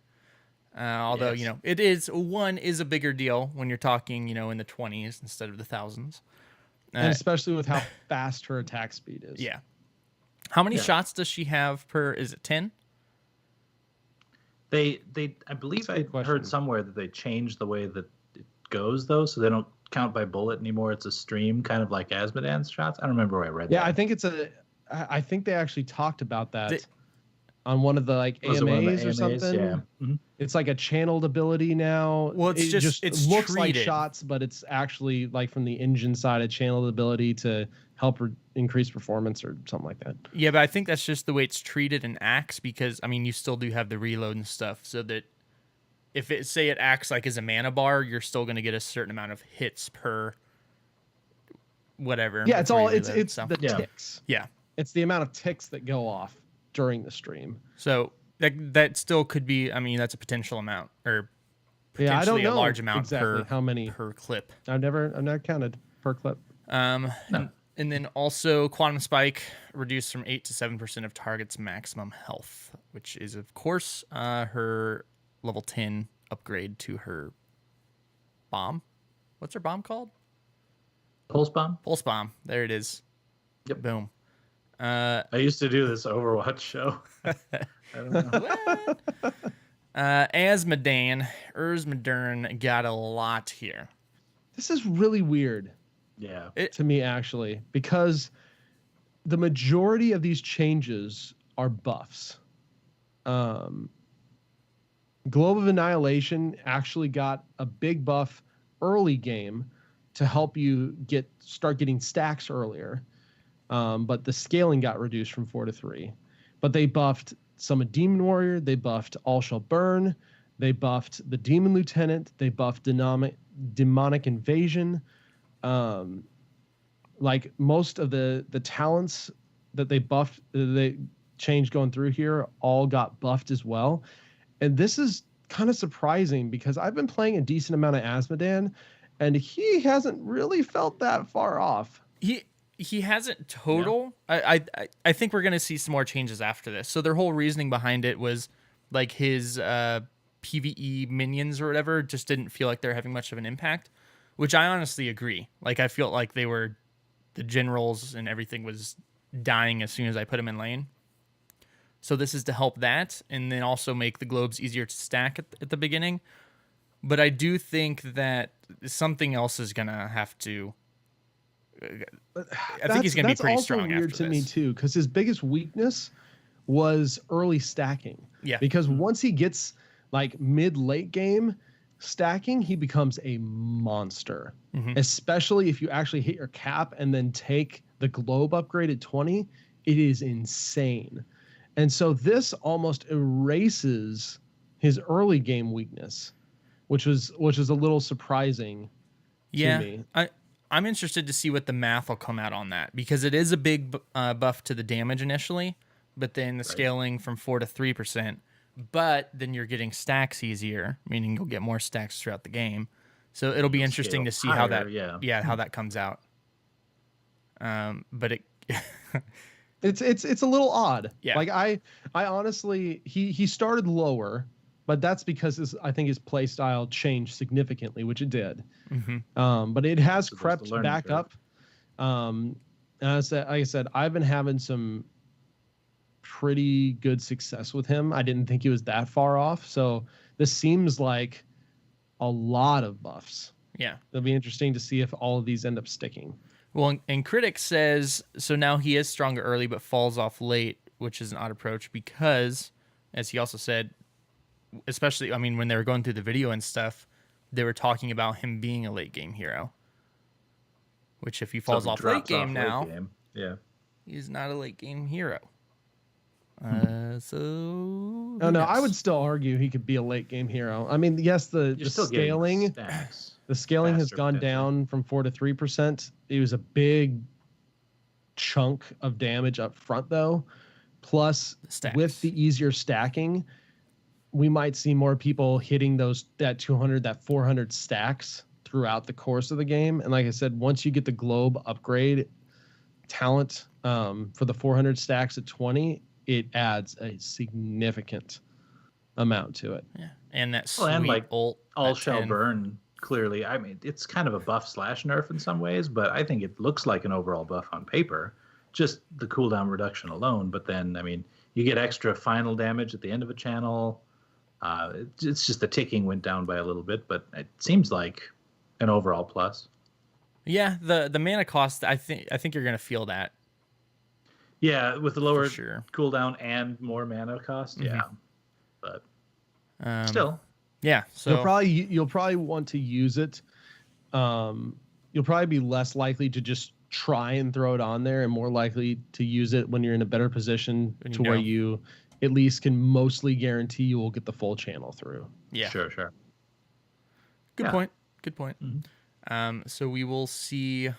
Although, Yes. it is 1 is a bigger deal when you're talking, in the 20s instead of the thousands. And especially with how fast her attack speed is. Yeah. How many shots does she have per? Is it 10? I believe I heard somewhere that they changed the way that it goes, though, so they don't count by bullet anymore. It's a stream, kind of like Asmodan's shots. I don't remember where I read that. Yeah, I think they actually talked about that The- on one of the like Was it one of the AMAs or AMAs? something. Yeah. Mhm. It's like a channeled ability now. Well, it's it just- it's looks like treated. shots, but it's actually like from the engine side, a channeled ability to help increase performance or something like that. Yeah, but I think that's just the way it's treated in Axe because, I mean, you still do have the reload and stuff, so that if it acts like as a mana bar, you're still going to get a certain amount of hits per whatever. Yeah, it's before all you it's reload, it's so. the Yeah. ticks. Yeah. It's the amount of ticks that go off during the stream. So that still could be, I mean, that's a potential amount or Yeah, I don't potentially know a large amount exactly per how many per clip. I've never counted per clip. No. And then also Quantum Spike reduced from 8 to 7% of target's maximum health, which is of course her level 10 upgrade to her bomb. What's her bomb called? Pulse bomb. Pulse bomb. There it is. Yep. Boom. I used to do this Overwatch show. I don't know. Asmodan, Urzmodern got a lot here. This is really weird Yeah. to me actually, because the majority of these changes are buffs. Globe of Annihilation actually got a big buff early game to help you start getting stacks earlier. But the scaling got reduced from 4 to 3. But they buffed Summon Demon Warrior, they buffed All Shall Burn, they buffed the Demon Lieutenant, they buffed Demonic Invasion. Like most of the talents that they buffed, they changed going through here, all got buffed as well. And this is kind of surprising because I've been playing a decent amount of Asmodan, and he hasn't really felt that far off. He hasn't total. Yeah. I think we're gonna see some more changes after this. So their whole reasoning behind it was like his PvE minions or whatever just didn't feel like they're having much of an impact, which I honestly agree. Like I feel like the generals and everything was dying as soon as I put them in lane. So this is to help that, and then also make the globes easier to stack at the beginning. But I do think that something else is gonna have to. I think he's going to be pretty strong after this. That's also weird to me too, because his biggest weakness was early stacking. Yeah. Because once he gets like mid-late game stacking, he becomes a monster. Mm-hmm. Especially if you actually hit your cap and then take the globe upgrade at 20, it is insane. And so this almost erases his early game weakness, which is a little surprising to me. I'm interested to see what the math will come out on that, because it is a big buff to the damage initially, but then the scaling from 4 to 3%, but then you're getting stacks easier, meaning you'll get more stacks throughout the game. So it'll be interesting to see how that comes out. But it's a little odd. Yeah. Like I honestly, he started lower, but that's because I think his play style changed significantly, which it did. Mm-hmm. But it has crept back up. And like I said, I've been having some pretty good success with him. I didn't think he was that far off. So this seems like a lot of buffs. Yeah. It'll be interesting to see if all of these end up sticking. Well, and Critic says, so now he is stronger early, but falls off late, which is an odd approach because, as he also said, especially, I mean, when they were going through the video and stuff, they were talking about him being a late game hero. Which, if he falls off late game now, yeah, he's not a late game hero. So no, I would still argue he could be a late game hero. I mean, yes, the scaling has gone down from 4 to 3%. It was a big chunk of damage up front, though. Plus, with the easier stacking, we might see more people hitting that 200, that 400 stacks throughout the course of the game. And like I said, once you get the globe upgrade talent for the 400 stacks at 20, it adds a significant amount to it. Yeah, and that sweet and like ult, all shall burn. Clearly, I mean, it's kind of a buff / nerf in some ways, but I think it looks like an overall buff on paper, just the cooldown reduction alone. But then, I mean, you get extra final damage at the end of a channel. It's just the ticking went down by a little bit, but it seems like an overall plus. Yeah, the mana cost. I think you're gonna feel that Yeah, with the for lower sure. cooldown and more mana cost. Mhm. Yeah, but Um, still, yeah. So You'll probably want to use it. You'll probably be less likely to just try and throw it on there, and more likely to use it when you're in a better position When you to where know. you at least can mostly guarantee you will get the full channel through. yeah, sure. good Yeah. point. Good point. Mhm. So we will see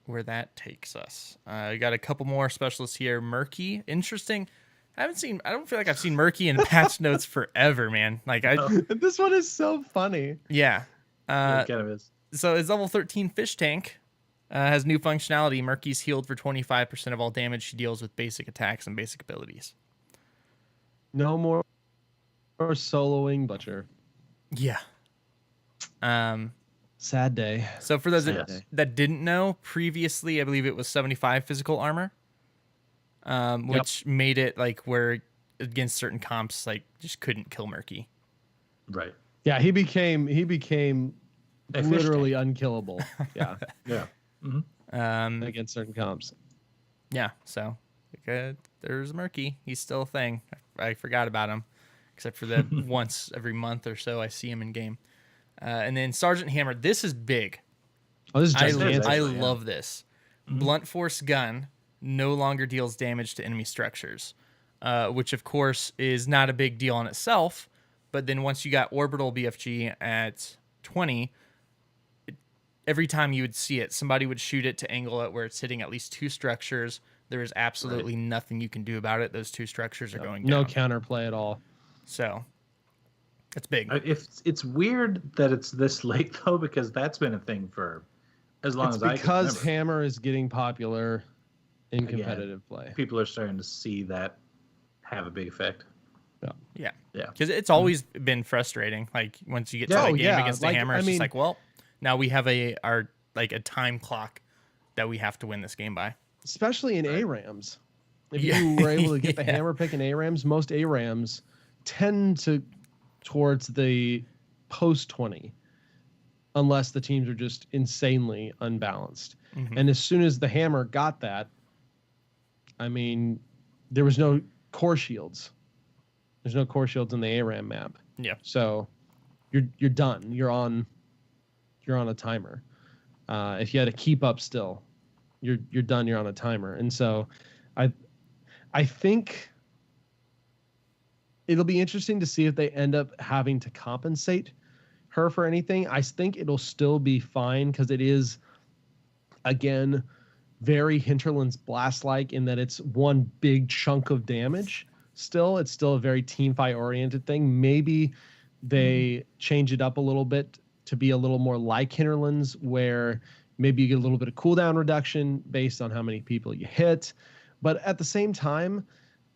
where that takes us. We got a couple more specialists here. Murky, interesting. I don't feel like I've seen Murky in patch notes forever, man. Like This one is so funny. yeah. Yeah, it kind of is. So his level 13 fish tank has new functionality. Murky's healed for 25% of all damage she deals with basic attacks and basic abilities. No more soloing Butcher. Yeah. Sad day. So for those Sad that, day. that didn't know, previously I believe it was 75 physical armor, which made it like where against certain comps like just couldn't kill Murky. Right. Yeah, he became A fish literally unkillable. Yeah, Yeah. against certain comps. Yeah. So there's Murky. He's still a thing. I forgot about him, except for that once every month or so I see him in game. And then Sergeant Hammer. This is big. Oh, this is I gigantic. actually, yeah. love this. Blunt force gun no longer deals damage to enemy structures, which of course is not a big deal in itself. But then once you got Orbital BFG at 20, every time you would see it, somebody would shoot it to angle it where it's hitting at least 2 structures. There is absolutely nothing you can do about it. Those 2 structures are going down. No counterplay at all. So that's big. If it's weird that it's this late though, because that's been a thing for as long It's as I can because remember. Hammer is getting popular in Again, competitive play. People are starting to see that have a big effect. Yeah. Yeah. Because it's always been frustrating. Like once you get to Oh, the game yeah. against the Like, Hammer, I it's mean- just like, well, now we have a time clock that we have to win this game by. Especially in ARAMs. If Yeah. you were able to get the Yeah. Hammer pick in ARAMs, most ARAMs tend to towards the post 20, unless the teams are just insanely unbalanced. Mhm. And as soon as the Hammer got that, I mean, there was no core shields. There's no core shields in the ARAM map. Yeah. So you're done. You're on a timer. If you had to keep up still, you're done. You're on a timer. And so I think it'll be interesting to see if they end up having to compensate her for anything. I think it'll still be fine because it is, again, very Hinterland's Blast like in that it's one big chunk of damage. Still, it's still a very team fight oriented thing. Maybe they change it up a little bit to be a little more like Hinterland's, where maybe you get a little bit of cooldown reduction based on how many people you hit. But at the same time,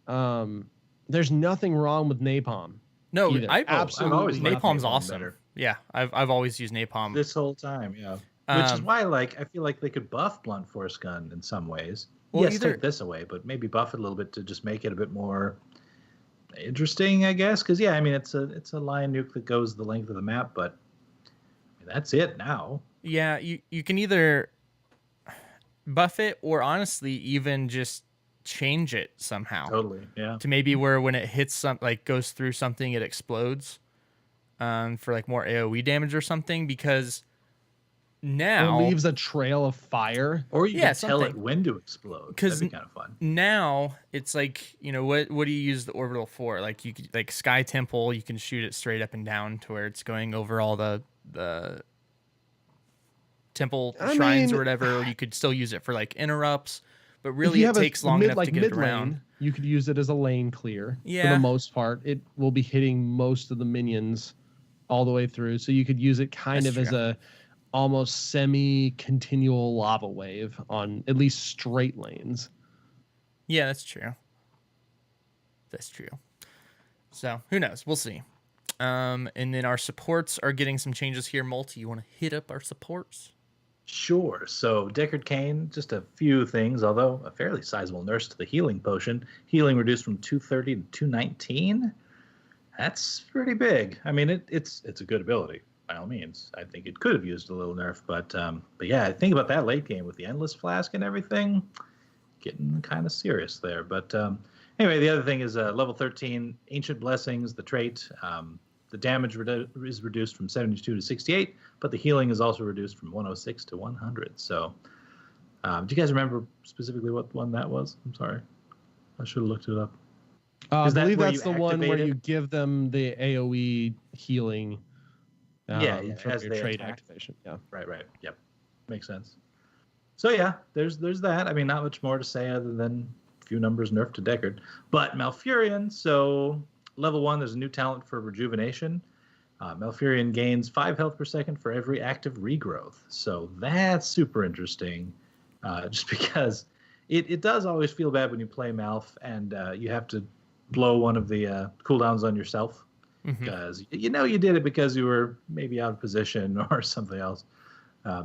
there's nothing wrong with napalm. No, either. I've Absolutely always nothing. napalm's Napalm awesome. better. Yeah, I've always used napalm. This whole time, yeah. Which is Um, why, like, I feel like they could buff blunt force gun in some ways. Well, Yes, either- take this away, but maybe buff it a little bit to just make it a bit more interesting, I guess. Because yeah, I mean, it's a lion nuke that goes the length of the map, but I mean, that's it now. Yeah, you can either buff it or honestly even just change it somehow Totally, yeah. to maybe where when it hits goes through something, it explodes for like more AoE damage or something, because now It leaves a trail of fire. Or you Yeah, can tell it something. when to explode. 'Cause That'd be kind of fun. now it's like, what do you use the orbital for? Like you could, like Sky Temple, you can shoot it straight up and down to where it's going over all the temple I shrines mean- or whatever, or you could still use it for like interrupts, but If really you it have a takes long enough to get it mid around. lane, you could use it as a lane clear. For Yeah. the most part, it will be hitting most of the minions all the way through. So you could use it kind That's of as true. a almost semi-continual lava wave on at least straight lanes. Yeah, that's true. That's true. So who knows? We'll see. And then our supports are getting some changes here. Multi, you want to hit up our supports? Sure. So Deckard Cain, just a few things, although a fairly sizable nurse to the healing potion. Healing reduced from 230 to 219. That's pretty big. I mean, it's a good ability. by all means. I think it could have used a little nerf, but yeah, think about that late game with the Endless Flask and everything, getting kind of serious there. But anyway, the other thing is level 13, Ancient Blessings, the trait. The damage is reduced from 72 to 68, but the healing is also reduced from 106 to 100. So, do you guys remember specifically what one that was? I'm sorry, I should have looked it up. I believe that's the one where you give them the AOE healing. Yeah, as your trait activation. Yeah, right. Yep, makes sense. So yeah, there's that. I mean, not much more to say other than a few numbers nerfed to Deckard, but Malfurion. So level 1, there's a new talent for rejuvenation. Malfurion gains 5 health per second for every active regrowth. So that's super interesting, just because it does always feel bad when you play Malf and you have to blow one of the cooldowns on yourself, because you did it because you were maybe out of position or something else.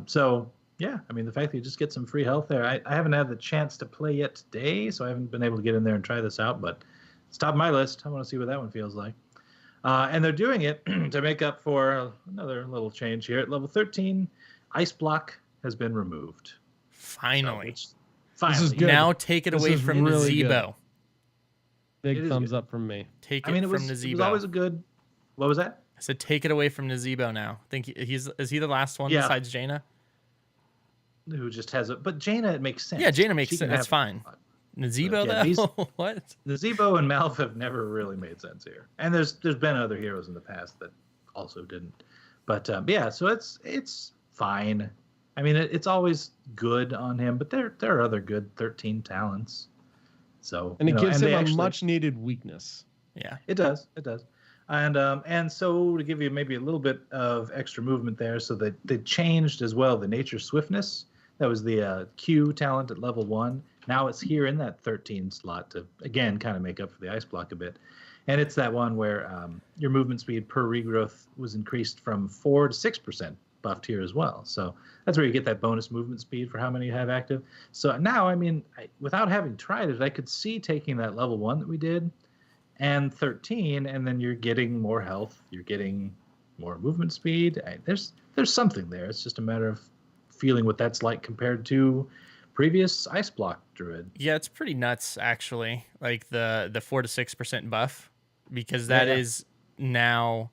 So yeah, I mean, the fact that you just get some free health there. I haven't had the chance to play yet today, so I haven't been able to get in there and try this out, but it's top of my list. I want to see what that one feels like. And they're doing it to make up for another little change here. At level 13, Ice Block has been removed. Finally. This is good. Now take it away from really Nazebo. Big thumbs up from me. Take it from Nazebo. It was always a good... What was that? I said take it away from Nazebo now. I think is he the last one besides Jaina? Who just has it. But Jaina, it makes sense. Yeah, Jaina makes sense. That's fine. Nazebo, though? What? Nazebo and Malf have never really made sense here. And there's been other heroes in the past that also didn't. But yeah, so it's fine. I mean, it's always good on him, but there are other good 13 talents. So and it gives him a much needed weakness. Yeah, it does. And so to give you maybe a little bit of extra movement there, so that they changed as well the nature swiftness. That was the Q talent at level 1. Now it's here in that 13 slot to, again, kind of make up for the ice block a bit. And it's that one where your movement speed per regrowth was increased from 4 to 6% buffed here as well. So that's where you get that bonus movement speed for how many you have active. So now, I mean, without having tried it, I could see taking that level 1 that we did and 13, and then you're getting more health. You're getting more movement speed. There's something there. It's just a matter of feeling what that's like compared to previous ice block druid. Yeah, it's pretty nuts actually. Like the 4 to 6% buff, because that is now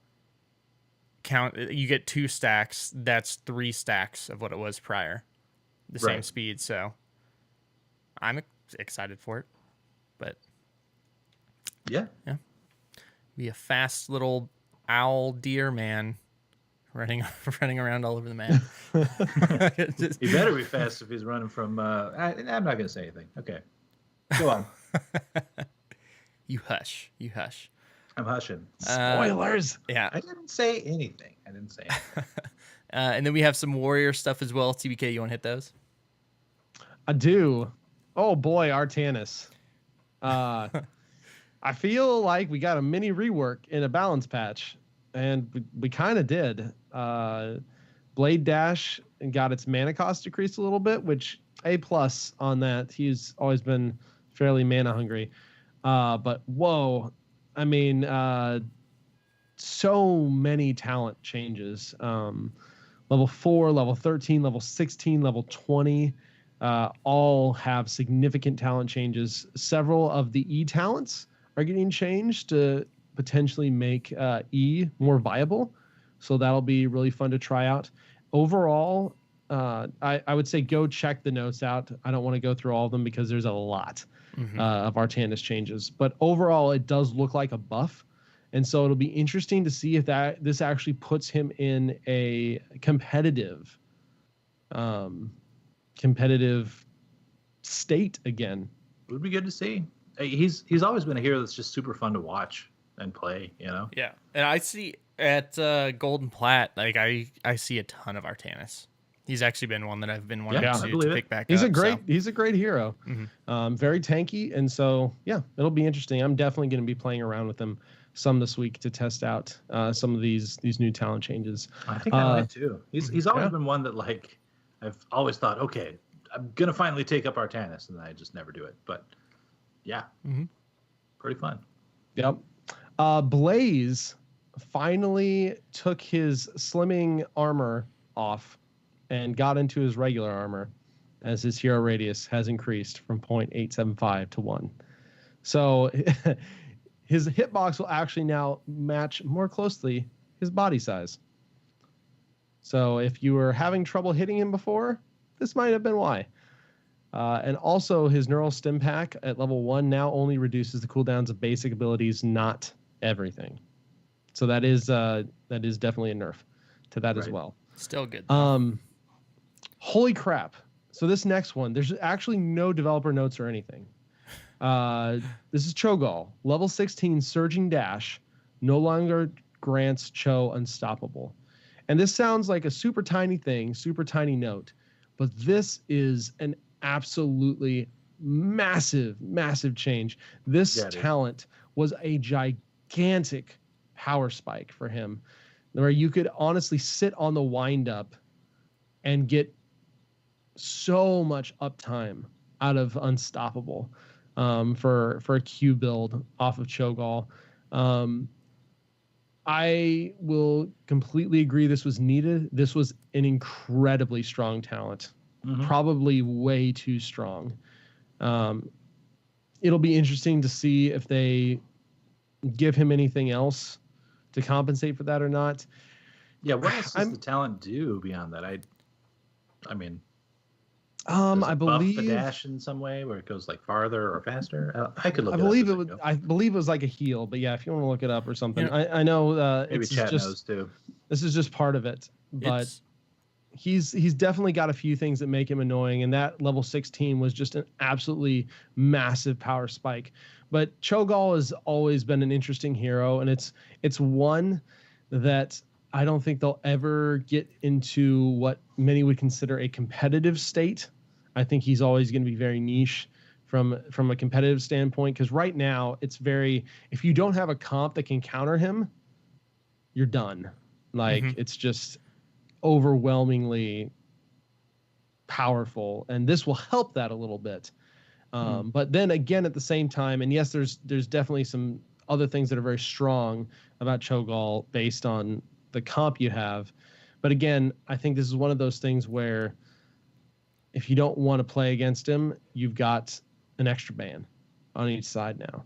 count. You get 2 stacks. That's 3 stacks of what it was prior. The same speed. So I'm excited for it. But yeah, be a fast little owl deer man. Running around all over the map. He better be fast if he's running from... I'm not going to say anything. Okay. Go on. You hush. I'm hushing. Spoilers! Yeah. I didn't say anything. And then we have some warrior stuff as well. TBK, you want to hit those? I do. Oh boy, our Tannis. I feel like we got a mini rework in a balance patch. And we kind of did. Blade Dash got its mana cost decreased a little bit, which A+ on that. He's always been fairly mana hungry. But whoa, I mean, so many talent changes. Level 4, level 13, level 16, level 20, all have significant talent changes. Several of the E talents are getting changed to potentially make E more viable. So that'll be really fun to try out. Overall, I would say go check the notes out. I don't want to go through all of them because there's a lot of our Tannis changes. But overall, it does look like a buff. And so it'll be interesting to see if this actually puts him in a competitive state again. It would be good to see. He's always been a hero that's just super fun to watch and play, Yeah, and I see at Golden Plat, like I see a ton of Artanis. He's actually been one that I've been wanting to pick back up. He's a great hero. Very tanky, and so yeah, it'll be interesting. I'm definitely going to be playing around with him some this week to test out some of these new talent changes. I think I might too. He's always been one that, like, I've always thought, okay, I'm gonna finally take up Artanis, and then I just never do it. But yeah, pretty fun. Yep. Blaze, finally took his slimming armor off and got into his regular armor, as his hero radius has increased from 0.875 to 1. So his hitbox will actually now match more closely his body size. So if you were having trouble hitting him before, this might have been why. And also his neural stim pack at level 1 now only reduces the cooldowns of basic abilities, not everything. So that is definitely a nerf to that as well. Still good. Holy crap. So this next one, there's actually no developer notes or anything. This is Cho'Gall, level 16 Surging Dash, no longer grants Cho Unstoppable. And this sounds like a super tiny thing, super tiny note, but this is an absolutely massive, massive change. This talent was a gigantic power spike for him, where you could honestly sit on the windup and get so much uptime out of Unstoppable for a Q build off of Cho'Gall. I will completely agree this was needed. This was an incredibly strong talent, probably way too strong. It'll be interesting to see if they give him anything else to compensate for that or not. Yeah, what else does the talent do beyond that? I mean, I believe buff the dash in some way where it goes like farther or faster. I could look. I believe it was like a heal, but yeah, if you want to look it up or something, I know maybe chat knows too. This is just part of it, but he's definitely got a few things that make him annoying, and that level 16 was just an absolutely massive power spike. But Cho'Gall has always been an interesting hero, and it's one that I don't think they'll ever get into what many would consider a competitive state. I think he's always going to be very niche from a competitive standpoint, because right now it's if you don't have a comp that can counter him, you're done. Like it's just overwhelmingly powerful, and this will help that a little bit. But then again, at the same time, and yes, there's definitely some other things that are very strong about Cho'Gall based on the comp you have. But again, I think this is one of those things where if you don't want to play against him, you've got an extra ban on each side now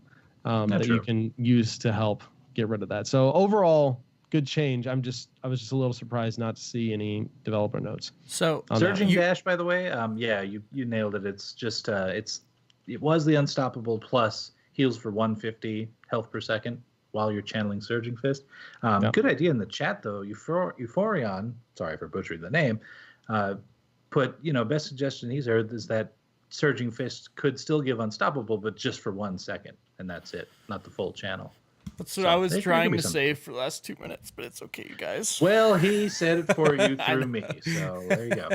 that you can use to help get rid of that. So overall, good change. I was just a little surprised not to see any developer notes. So Surging Dash, by the way, yeah, you nailed it. It's just it was the Unstoppable plus heals for 150 health per second while you're channeling Surging Fist. Good idea in the chat though. Euphorion, sorry for butchering the name, put, best suggestion he's heard is that Surging Fist could still give Unstoppable, but just for 1 second, and that's it, not the full channel. That's what I was trying to say for the last 2 minutes, but it's okay, you guys. Well, he said it for you through me, so there you go.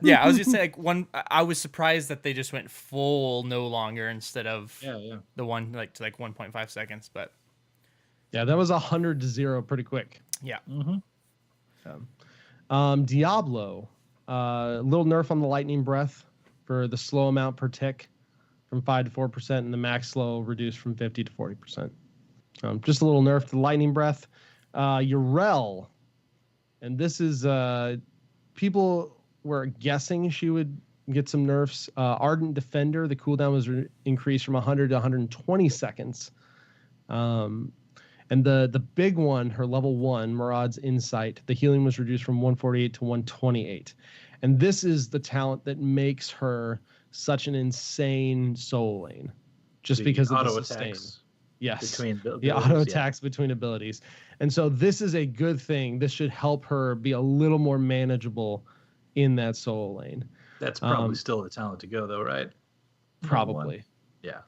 Yeah, I was just saying, I was surprised that they just went full no longer instead of the one to 1.5 seconds, but yeah, that was 100 to 0 pretty quick. Yeah. Diablo, a little nerf on the lightning breath for the slow amount per tick from 5 to 4%, and the max slow reduced from 50 to 40%. Just a little nerf to the lightning breath. Urel, and this is people were guessing she would get some nerfs. Ardent Defender, the cooldown was increased from 100 to 120 seconds. And the big one, her level 1, Murad's Insight, the healing was reduced from 148 to 128. And this is the talent that makes her such an insane soul lane, just because of the sustain. Yes, the auto attacks between abilities. And so this is a good thing. This should help her be a little more manageable in that soul lane. That's probably still the talent to go, though, right? Probably. Yeah.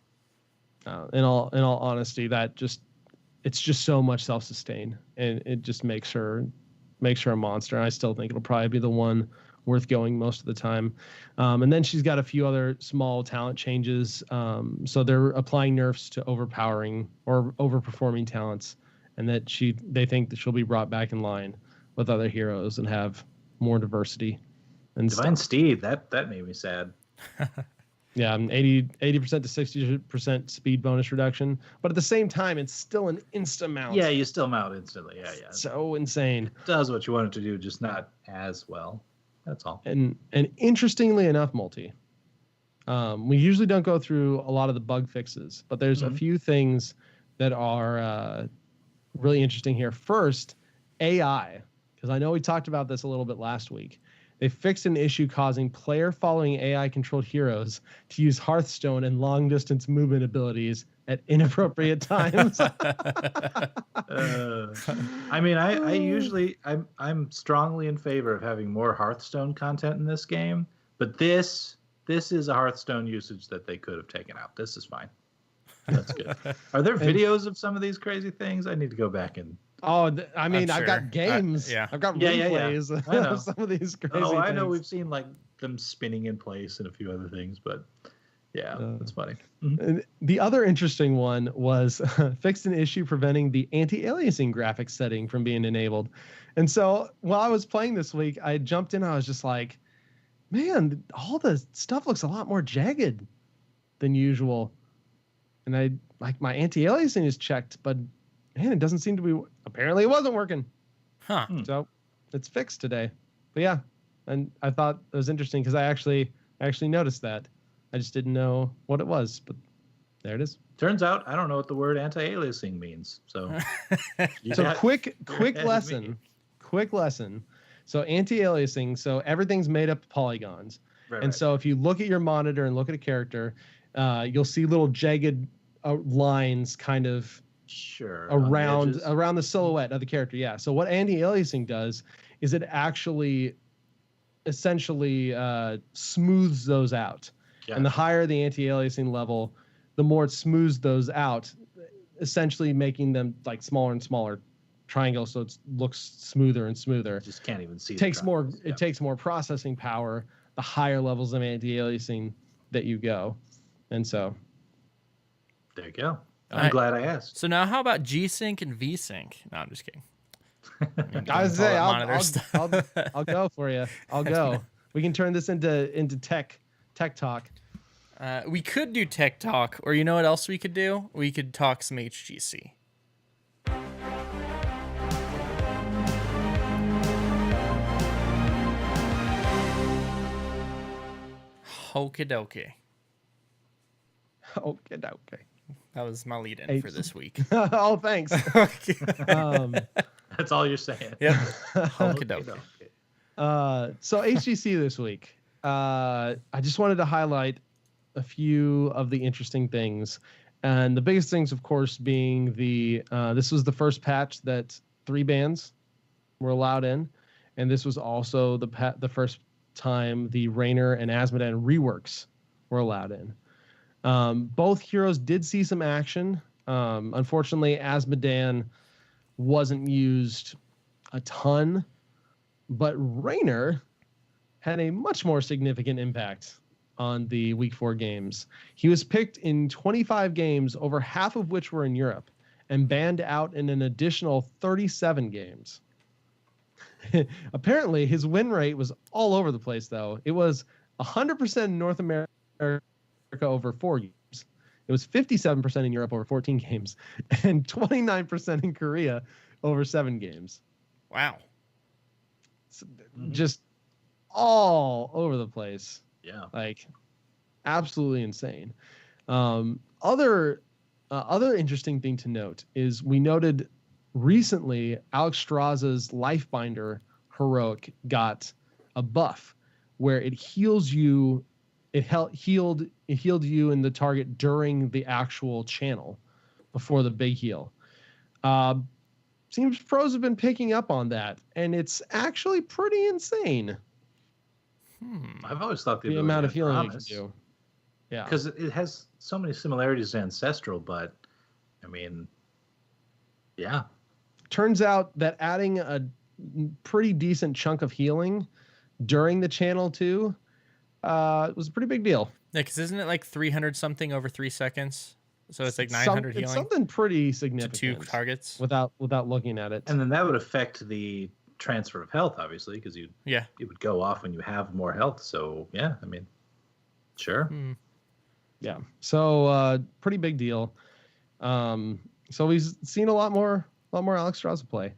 In all honesty, it's just so much self-sustain, and it just makes her a monster. And I still think it'll probably be the one worth going most of the time. And then she's got a few other small talent changes. So they're applying nerfs to overpowering or overperforming talents, and that they think that she'll be brought back in line with other heroes and have more diversity. And Divine Steed, that made me sad. Yeah, 80% to 60% speed bonus reduction. But at the same time, it's still an insta mount. Yeah, you still mount instantly. Yeah. So insane. It does what you want it to do, just not as well. That's all. And interestingly enough, Multi, we usually don't go through a lot of the bug fixes, but there's a few things that are really interesting here. First, AI, because I know we talked about this a little bit last week. They fixed an issue causing player-following AI-controlled heroes to use Hearthstone and long-distance movement abilities at inappropriate times. I mean, I usually I'm strongly in favor of having more Hearthstone content in this game, but this is a Hearthstone usage that they could have taken out. This is fine. That's good. Are there videos of some of these crazy things? I need to go back and. Oh, I mean, I'm I've sure. got games. I've got replays of some of these crazy things. I know we've seen like them spinning in place and a few other things, but yeah, that's funny. And the other interesting one was fixed an issue preventing the anti-aliasing graphics setting from being enabled. And so while I was playing this week, I jumped in. I was just like, man, all the stuff looks a lot more jagged than usual. And I like my anti-aliasing is checked, but man, it doesn't seem to be. Apparently, it wasn't working. Huh. So it's fixed today. But yeah, and I thought it was interesting because I actually noticed that. I just didn't know what it was, but there it is. Turns out I don't know what the word anti-aliasing means. So, quick lesson. Quick lesson. So anti-aliasing. So everything's made up of polygons, and so if you look at your monitor and look at a character, you'll see little jagged lines kind of. Sure. Around the silhouette of the character, yeah. So what anti-aliasing does is it actually essentially smooths those out. And the higher the anti-aliasing level, the more it smooths those out, essentially making them like smaller and smaller triangles, so it looks smoother and smoother. You just can't even see. It takes more processing power the higher levels of anti-aliasing that you go, and so there you go. I'm glad I asked. So now how about G-Sync and V-Sync? No, I'm just kidding. I was say I'll go for you. I'll go. We can turn this into tech talk. We could do tech talk, or you know what else we could do? We could talk some HGC. Okie dokie. Okay. That was my lead-in for this week. Oh, thanks. That's all you're saying. Yep. Okie dokie. So HGC this week. I just wanted to highlight a few of the interesting things, and the biggest things, of course, being this was the first patch that 3 bands were allowed in, and this was also the first time the Raynor and Azmodan reworks were allowed in. Both heroes did see some action. Unfortunately, Azmodan wasn't used a ton, but Raynor had a much more significant impact on the Week 4 games. He was picked in 25 games, over half of which were in Europe, and banned out in an additional 37 games. Apparently, his win rate was all over the place, though. It was 100% in North America over 4 games. It was 57% in Europe over 14 games, and 29% in Korea over 7 games. Wow. Just all over the place. Yeah. Like absolutely insane. Other interesting thing to note is we noted recently Alex Straza's Lifebinder heroic got a buff where it heals you. It healed you and the target during the actual channel before the big heal. Seems pros have been picking up on that, and it's actually pretty insane. I've always thought the amount of healing you can do. Yeah, because it has so many similarities to Ancestral, but I mean, yeah. Turns out that adding a pretty decent chunk of healing during the channel too was a pretty big deal. Yeah, because isn't it like 300 something over 3 seconds? So it's like 900 healing. It's something pretty significant to 2 targets without looking at it. And then that would affect the transfer of health, obviously, because it would go off when you have more health. So yeah, I mean, sure. Yeah. So pretty big deal. So we've seen a lot more Alex Strauss play.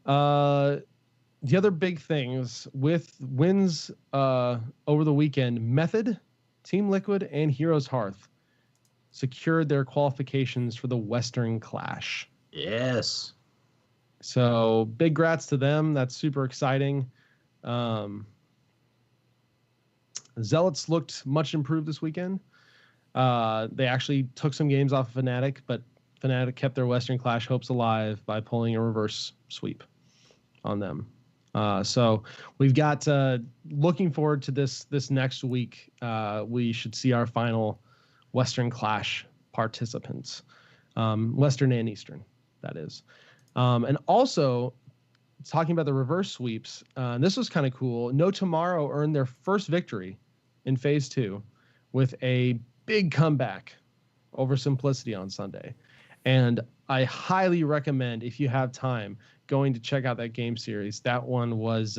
The other big things with wins over the weekend, Method, Team Liquid, and Heroes Hearth secured their qualifications for the Western Clash. Yes. So big grats to them. That's super exciting. Zealots looked much improved this weekend. They actually took some games off of Fnatic, but Fnatic kept their Western Clash hopes alive by pulling a reverse sweep on them. So we've got looking forward to this next week. We should see our final Western Clash participants, Western and Eastern, that is. And also talking about the reverse sweeps, this was kind of cool. No Tomorrow earned their first victory in Phase 2 with a big comeback over Simplicity on Sunday. And I highly recommend, if you have time, going to check out that game series. That one was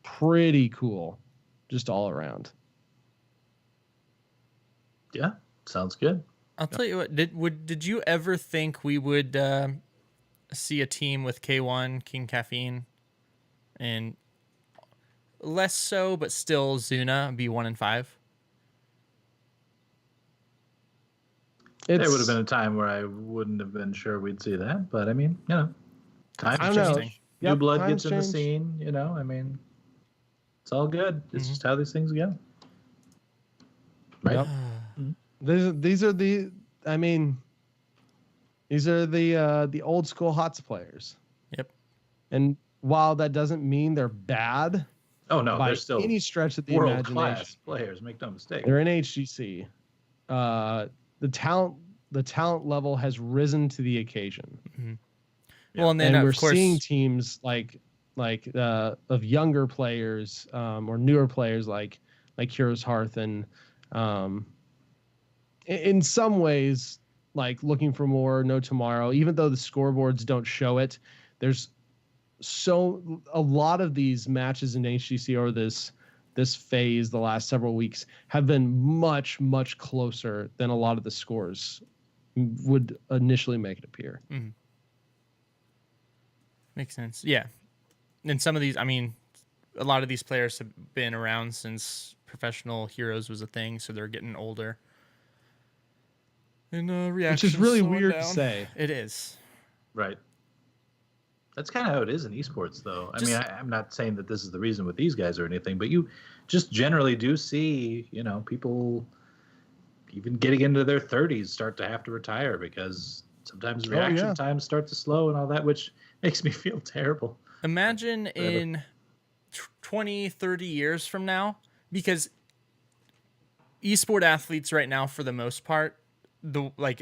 pretty cool, just all around. Yeah, sounds good. I'll tell you what. Did you ever think we would see a team with K1, King Caffeine, and less so, but still Zuna be 1-5? There would have been a time where I wouldn't have been sure we'd see that, but I mean, time I don't know. change. Yep, New blood times gets in the change. scene. I mean, it's all good. It's just how these things go. Right. Yep. These are the old school HOTS players. Yep. And while that doesn't mean they're bad, Oh no, by they're still any stretch of the world imagination, class players. Make no mistake. they're in HGC. The talent level has risen to the occasion. Mm-hmm. Yeah. Well, and then And we're of course, seeing teams like of younger players or newer players like Heroes Hearth, and in some ways like looking for more No Tomorrow, even though the scoreboards don't show it. There's a lot of these matches in HGC or this phase the last several weeks have been much closer than a lot of the scores would initially make it appear. Mm-hmm. Makes sense. Yeah. And some of these, I mean, a lot of these players have been around since Professional Heroes was a thing, so they're getting older. And Which is really weird to say. It is. Right. That's kind of how it is in esports, though. I mean, I'm not saying that this is the reason with these guys or anything, but you just generally do see, people even getting into their 30s start to have to retire because sometimes reaction times start to slow and all that, which makes me feel terrible. Imagine in 20, 30 years from now, because esport athletes right now, for the most part,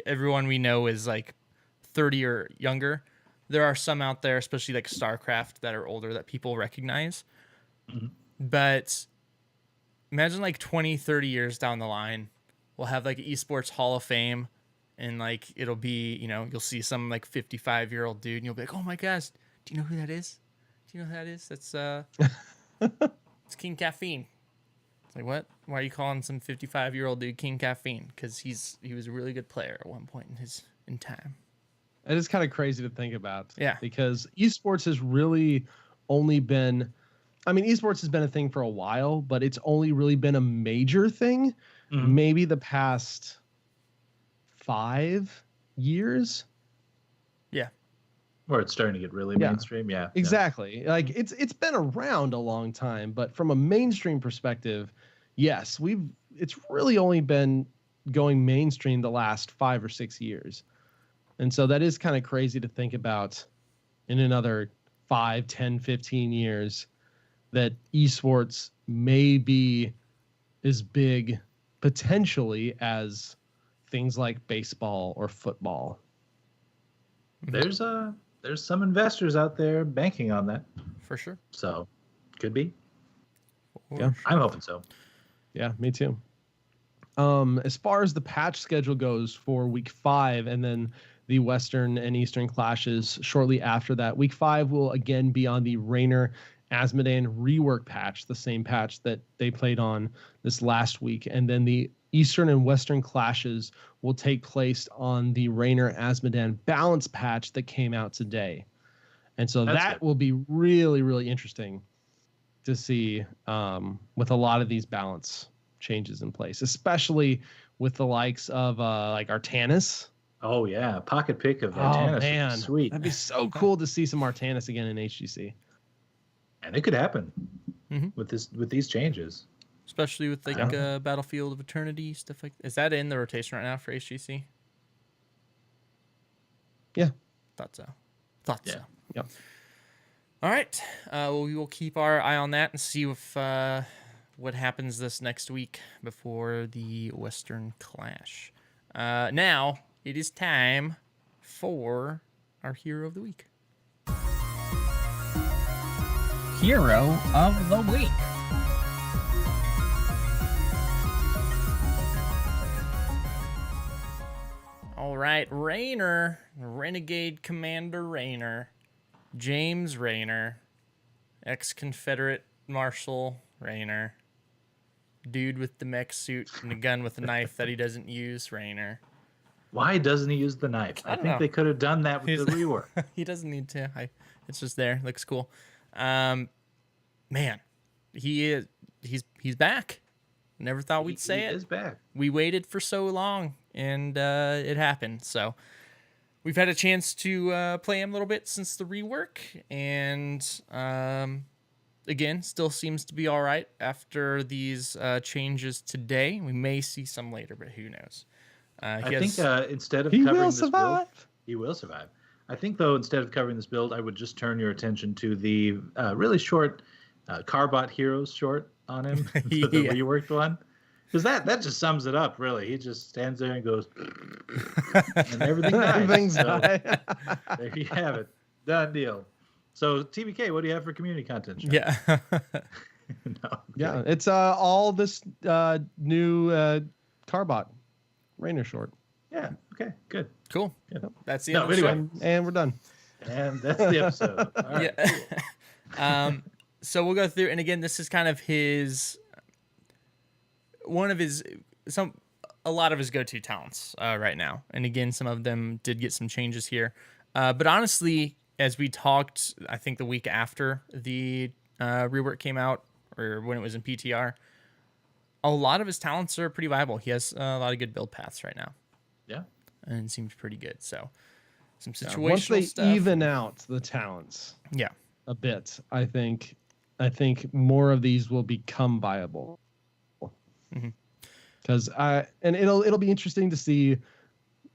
everyone we know is like 30 or younger. There are some out there, especially like StarCraft, that are older that people recognize. Mm-hmm. But imagine like 20, 30 years down the line, we'll have like esports Hall of Fame, and like it'll be, you'll see some like 55-year-old dude, and you'll be like, oh my gosh, do you know who that is? Do you know who that is? That's it's King Caffeine. It's like, what? Why are you calling some 55-year-old dude King Caffeine? Because he was a really good player at one point in time. It is kind of crazy to think about. Yeah. Because esports has really only been, esports has been a thing for a while, but it's only really been a major thing maybe the past 5 years. Yeah. Where it's starting to get really mainstream. Yeah. Exactly. Yeah. Like it's been around a long time, but from a mainstream perspective, yes, it's really only been going mainstream the last 5 or 6 years. And so that is kind of crazy to think about in another 5, 10, 15 years that esports may be as big potentially as things like baseball or football. There's some investors out there banking on that. For sure. So could be. Yeah. I'm hoping so. Yeah, me too. As far as the patch schedule goes for week 5 and then the Western and Eastern clashes shortly after that, week 5 will again be on the Raynor Asmodean rework patch, the same patch that they played on this last week. And then the Eastern and Western clashes will take place on the Raynor Azmodan balance patch that came out today. And so that will be really, really interesting to see with a lot of these balance changes in place, especially with the likes of like our Tannis. Oh, yeah. Pocket pick of Tannis. Oh, man. Sweet. That'd be so cool to see some Artanis again in HGC. And it could happen with these changes. Especially with like Battlefield of Eternity, stuff like that. Is that in the rotation right now for HGC? Yeah. Thought so. Yep. All right. Well, we will keep our eye on that and see if what happens this next week before the Western Clash. Now, it is time for our Hero of the Week. Hero of the Week. All right, Raynor, Renegade Commander Raynor, James Raynor, ex-Confederate Marshal Raynor, dude with the mech suit and a gun with a knife that he doesn't use Raynor. Why doesn't he use the knife? I think they could have done that with the rework. He doesn't need to. It's just there. Looks cool. Man, he's back. Never thought we'd say it. He is back. We waited for so long, and it happened. So we've had a chance to play him a little bit since the rework, and again, still seems to be all right after these changes today. We may see some later, but who knows? I think instead of covering this build, he will survive. I think, though, instead of covering this build, I would just turn your attention to the really short Carbot Heroes short on him, the reworked one. Because that just sums it up, really. He just stands there and goes, and everything dies. Everything's so, there you have it. Done deal. So, TBK, what do you have for community content? Sean? Yeah. Yeah, it's all this new Carbot Raynor short. Yeah, okay, good. Cool. Yeah. That's the end of the show. And we're done. And that's the episode. All right, yeah. cool. So we'll go through, and again, this is kind of a lot of his go-to talents right now. And again, some of them did get some changes here. But honestly, as we talked, I think the week after the rework came out, or when it was in PTR, a lot of his talents are pretty viable. He has a lot of good build paths right now. Yeah. And it seems pretty good. So some situational once they stuff. even out the talents a bit, I think more of these will become viable. Because it'll be interesting to see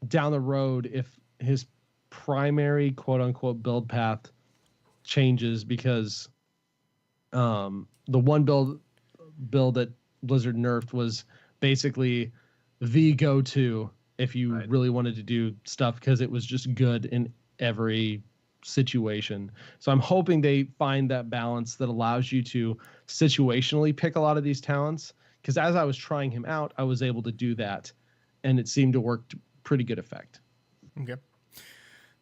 down the road if his primary quote unquote build path changes, because the one build that Blizzard nerfed was basically the go-to if you really wanted to do stuff, because it was just good in every situation. So I'm hoping they find that balance that allows you to situationally pick a lot of these talents, because as I was trying him out, I was able to do that, and it seemed to work to pretty good effect. Okay.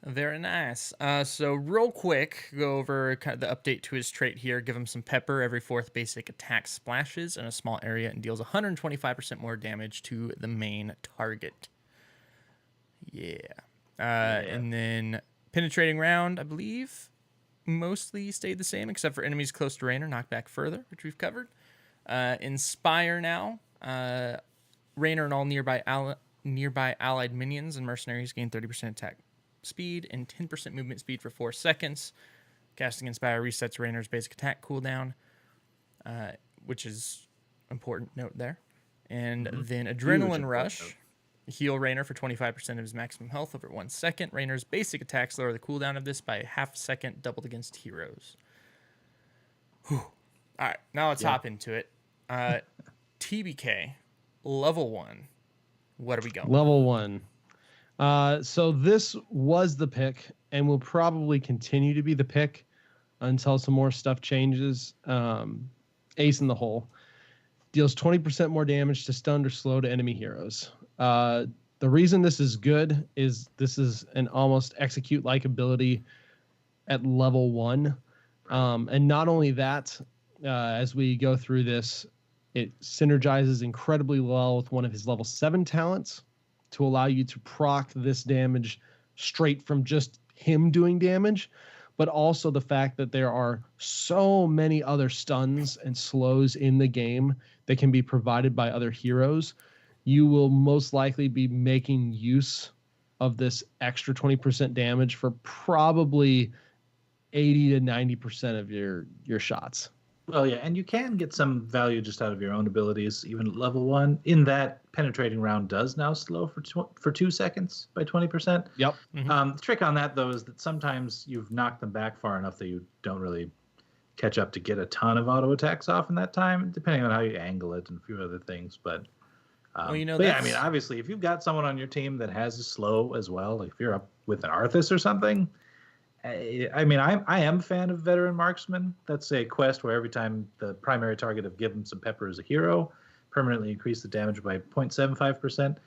Very nice. So real quick, go over kind of the update to his trait here. Give him some pepper. Every 4th basic attack splashes in a small area and deals 125% more damage to the main target. Yeah. And then penetrating round, I believe, mostly stayed the same, except for enemies close to Raynor, knocked back further, which we've covered. Inspire now. Raynor and all nearby allied minions and mercenaries gain 30% attack speed and 10% movement speed for 4 seconds. Casting Inspire resets Raynor's basic attack cooldown, which is important note there. And then Adrenaline Rush. Heal Raynor for 25% of his maximum health over 1 second. Raynor's basic attacks lower the cooldown of this by a half second, doubled against heroes. Whew. All right, now let's hop into it. TBK, level 1. What are we going? Level 1. So this was the pick, and will probably continue to be the pick until some more stuff changes. Ace in the hole. Deals 20% more damage to stunned or slow to enemy heroes. The reason this is good is this is an almost execute-like ability at level 1. And not only that, as we go through this, It synergizes incredibly well with one of his level 7 talents to allow you to proc this damage straight from just him doing damage, but also the fact that there are so many other stuns and slows in the game that can be provided by other heroes. You will most likely be making use of this extra 20% damage for probably 80 to 90% of your shots. Well, yeah, and you can get some value just out of your own abilities, even at level 1. In that, penetrating round does now slow for 2 seconds by 20%. Yep. The trick on that, though, is that sometimes you've knocked them back far enough that you don't really catch up to get a ton of auto attacks off in that time, depending on how you angle it and a few other things. But, well, you know, but yeah, I mean, obviously, if you've got someone on your team that has a slow as well, like if you're up with an Arthas or something, I mean, I am a fan of Veteran Marksman. That's a quest where every time the primary target of Give 'em some pepper is a hero, permanently increase the damage by 0.75%.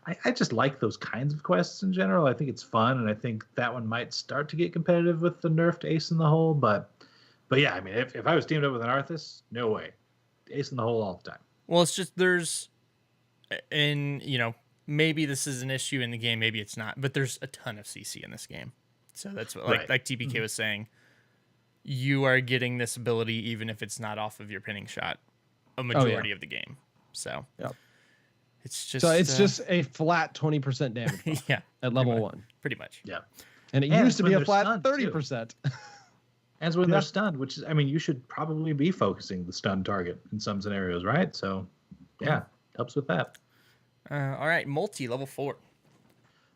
I just like those kinds of quests in general. I think it's fun, and I think that one might start to get competitive with the nerfed Ace in the Hole. But yeah, I mean, if I was teamed up with an Arthas, no way. Ace in the Hole all the time. Well, it's just maybe this is an issue in the game, maybe it's not, but there's a ton of CC in this game. So that's what, like TPK was saying, you are getting this ability even if it's not off of your pinning shot a majority of the game. So it's just a flat 20% damage at level 1. Pretty much. Yeah. And it used to be a flat 30%. And when they're stunned, which is, I mean, you should probably be focusing the stun target in some scenarios, right? So yeah, helps with that. All right, level 4.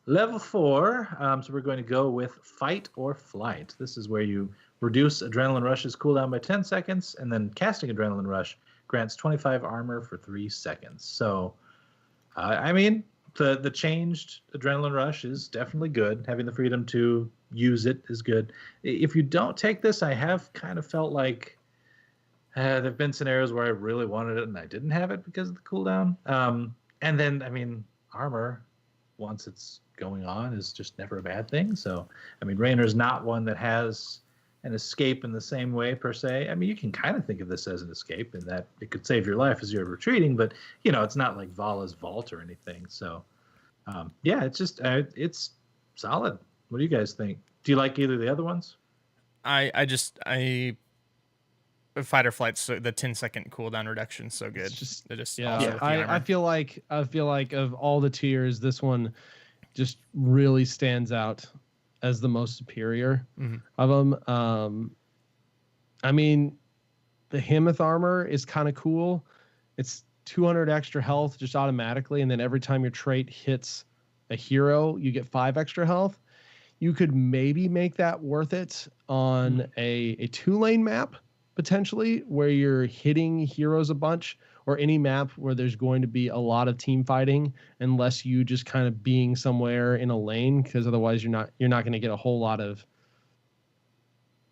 Level 4, so we're going to go with Fight or Flight. This is where you reduce Adrenaline Rush's cooldown by 10 seconds, and then casting Adrenaline Rush grants 25 armor for 3 seconds. So, I mean, the changed Adrenaline Rush is definitely good. Having the freedom to use it is good. If you don't take this, I have kind of felt like there have been scenarios where I really wanted it and I didn't have it because of the cooldown. And then, I mean, armor, once it's going on, is just never a bad thing. So, I mean, Raynor's not one that has an escape in the same way per se. I mean, you can kind of think of this as an escape in that it could save your life as you're retreating, but it's not like Vala's Vault or anything. So, yeah, it's just it's solid. What do you guys think? Do you like either of the other ones? Fight or Flight, so the 10-second cooldown reduction is so good. I feel like of all the tiers, this one just really stands out as the most superior of them. I mean, the Behemoth armor is kind of cool. It's 200 extra health just automatically, and then every time your trait hits a hero, you get 5 extra health. You could maybe make that worth it on a 2-lane map, potentially, where you're hitting heroes a bunch, or any map where there's going to be a lot of team fighting, unless you just kind of being somewhere in a lane, because otherwise you're not going to get a whole lot of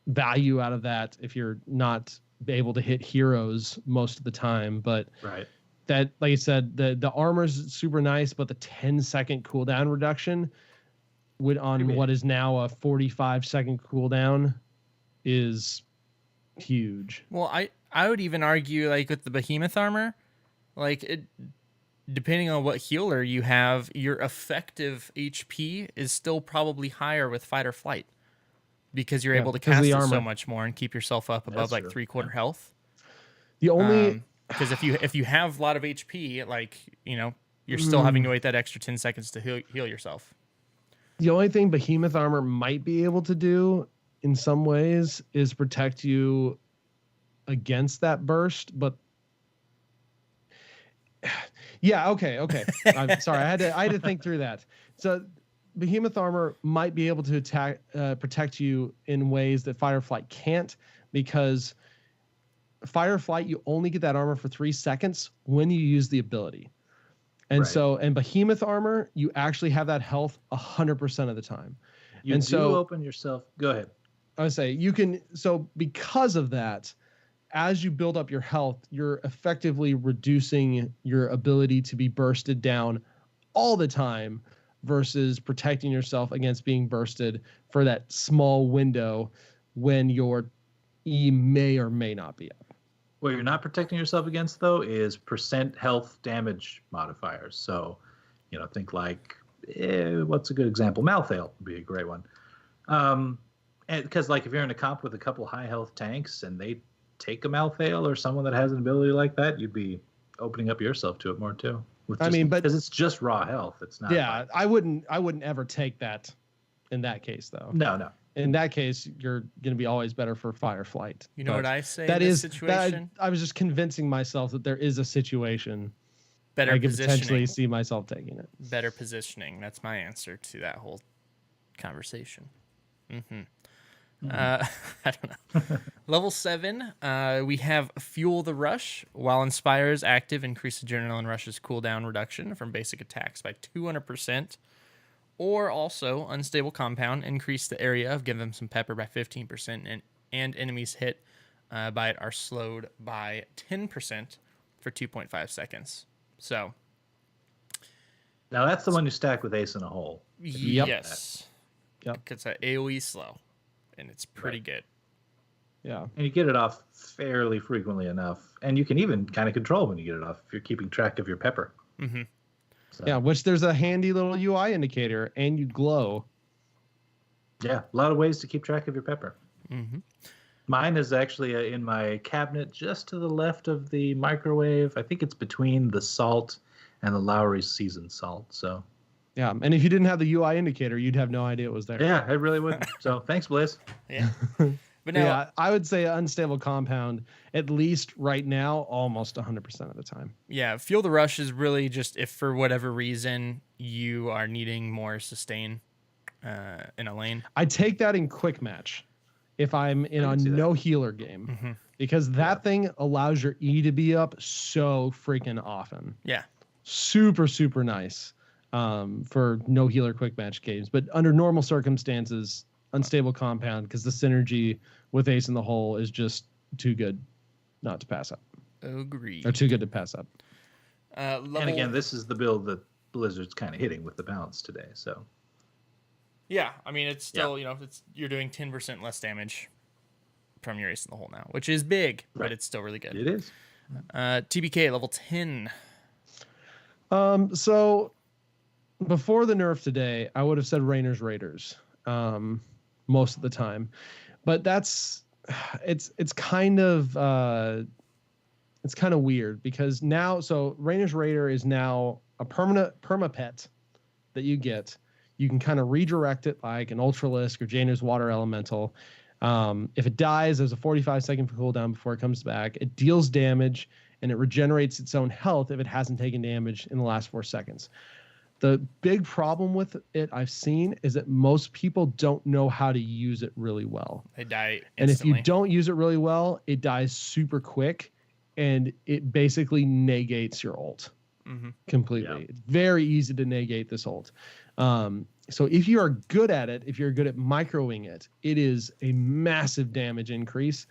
value out of that if you're not able to hit heroes most of the time. But that, like I said, the armor's super nice, but the 10-second cooldown reduction on what is now a 45-second cooldown is huge. Well, I would even argue, like, with the Behemoth armor, like, depending on what healer you have, your effective HP is still probably higher with Fight or Flight, because you're able to cast it so much more and keep yourself up above like 3/4 health. The only because if you have a lot of HP, like, you're still having to wait that extra 10 seconds to heal yourself. The only thing Behemoth armor might be able to do in some ways is protect you against that burst, but okay. I'm sorry, I had to think through that. So Behemoth armor might be able to protect you in ways that Fight or Flight can't, because Fight or Flight, you only get that armor for 3 seconds when you use the ability. And and Behemoth armor, you actually have that health 100% of the time. You open yourself. Go ahead. I would say you can. So because of that, as you build up your health, you're effectively reducing your ability to be bursted down all the time, versus protecting yourself against being bursted for that small window when your E may or may not be up. What you're not protecting yourself against, though, is percent health damage modifiers. So, think like, what's a good example? Malthael would be a great one. And because, like, if you're in a comp with a couple high health tanks and they take a Malthael or someone that has an ability like that, you'd be opening up yourself to it more too. Because it's just raw health. It's not. Yeah, I wouldn't ever take that in that case, though. No. In that case, you're going to be always better for Fireflight. You know what I say that in this is, situation? I was just convincing myself that there is a situation Better I could positioning. potentially see myself taking it. Better positioning. That's my answer to that whole conversation. I don't know. Level 7, we have Fuel the Rush. While Inspires active, increase Adrenaline Rush's cooldown reduction from basic attacks by 200%. Or also, Unstable Compound, increase the area of Give Them Some Pepper by 15%, and enemies hit by it are slowed by 10% for 2.5 seconds. So. Now that's the one you stack with Ace in a Hole. Yep. Yes. Yep. It's an AoE slow, and it's pretty good. Yeah. And you get it off fairly frequently enough. And you can even kind of control when you get it off if you're keeping track of your pepper. Mm-hmm. So, Yeah, which there's a handy little UI indicator, and you glow. yeah, a lot of ways to keep track of your pepper. Mm-hmm. Mine is actually in my cabinet just to the left of the microwave. I think it's between the salt and the Lowry seasoned salt. So, Yeah, and if you didn't have the UI indicator, you'd have no idea it was there. yeah, I really wouldn't. So, thanks, Blaze. Yeah. But now, Yeah, I would say Unstable Compound, at least right now, almost 100% of the time. yeah, Fuel the Rush is really just if for whatever reason you are needing more sustain in a lane. I take that in quick match if I'm in a can see that. no healer game, because that thing allows your E to be up so freaking often. Yeah. Super, super nice for no healer quick match games. But under normal circumstances, Unstable Compound, because the synergy with Ace in the Hole is just too good not to pass up, Agreed. or too good to pass up. Level, And again, this is the build that Blizzard's kind of hitting with the balance today. So, yeah, I mean, it's still, you're doing 10% less damage from your Ace in the Hole now, which is big, but Right. it's still really good. it is. TBK, level 10. So before the nerf today, I would have said Raynor's Raiders most of the time, but it's kind of weird because now, so Raynor's Raider is now a perma pet that you get. You can kind of redirect it like an Ultralisk or Jaina's Water Elemental. If it dies, there's a 45-second cooldown before it comes back. It deals damage, and it regenerates its own health if it hasn't taken damage in the last 4 seconds. The big problem with it I've seen is that most people don't know how to use it really well. They die instantly. And if you don't use it really well, it dies super quick, and it basically negates your ult completely. Yeah. It's very easy to negate this ult. So if you are good at it, if you're good at microing it, it is a massive damage increase,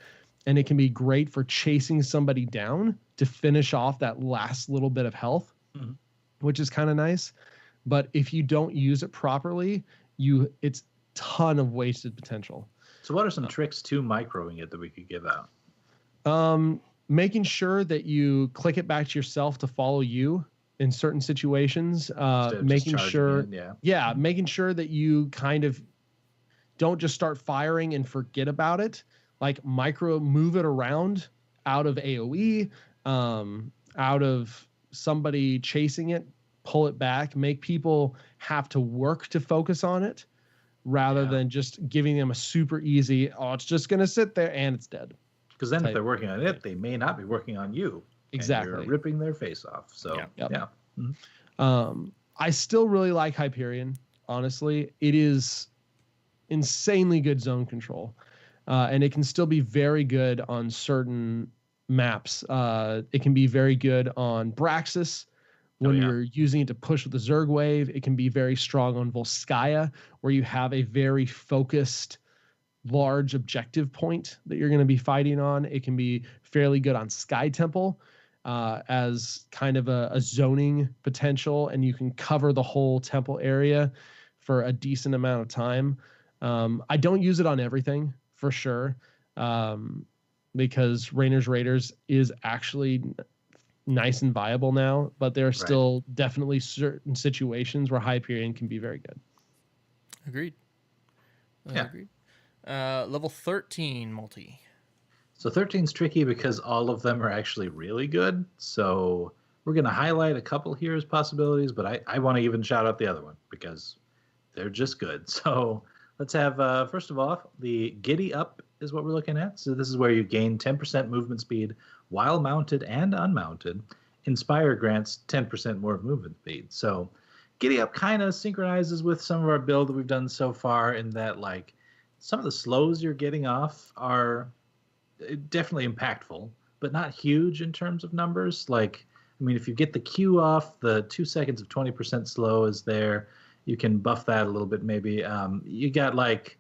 and it can be great for chasing somebody down to finish off that last little bit of health, which is kind of nice. But if you don't use it properly, it's ton of wasted potential. So, what are some tricks to microing it that we could give out? Making sure that you click it back to yourself to follow you in certain situations. Instead of just Making charging sure, in, making sure that you kind of don't just start firing and forget about it. Like move it around out of AoE, out of somebody chasing it, pull it back, make people have to work to focus on it rather than just giving them a super easy, it's just going to sit there and it's dead. Because then if they're working on it, they may not be working on you. Exactly. And you're ripping their face off. So, Yeah. I still really like Hyperion, honestly. It is insanely good zone control. And it can still be very good on certain maps. It can be very good on Braxis when you're using it to push with the Zerg wave. It can be very strong on Volskaya, where you have a very focused, large objective point that you're going to be fighting on. It can be fairly good on Sky Temple as kind of a zoning potential, and you can cover the whole temple area for a decent amount of time. I don't use it on everything, for sure. because Raynor's Raiders is actually nice and viable now, but there are still definitely certain situations where Hyperion can be very good. Agreed. Yeah. Agreed. Level 13 multi. So 13's tricky because all of them are actually really good. So we're going to highlight a couple here as possibilities, but I want to even shout out the other one because they're just good. So let's have, first of all, the Giddy Up is what we're looking at. So this is where you gain 10% movement speed while mounted and unmounted. Inspire grants 10% more movement speed. So Giddy Up kind of synchronizes with some of our build that we've done so far in that, like, some of the slows you're getting off are definitely impactful, but not huge in terms of numbers. Like, I mean, if you get the Q off, the 2 seconds of 20% slow is there. You can buff that a little bit, maybe. You got, like,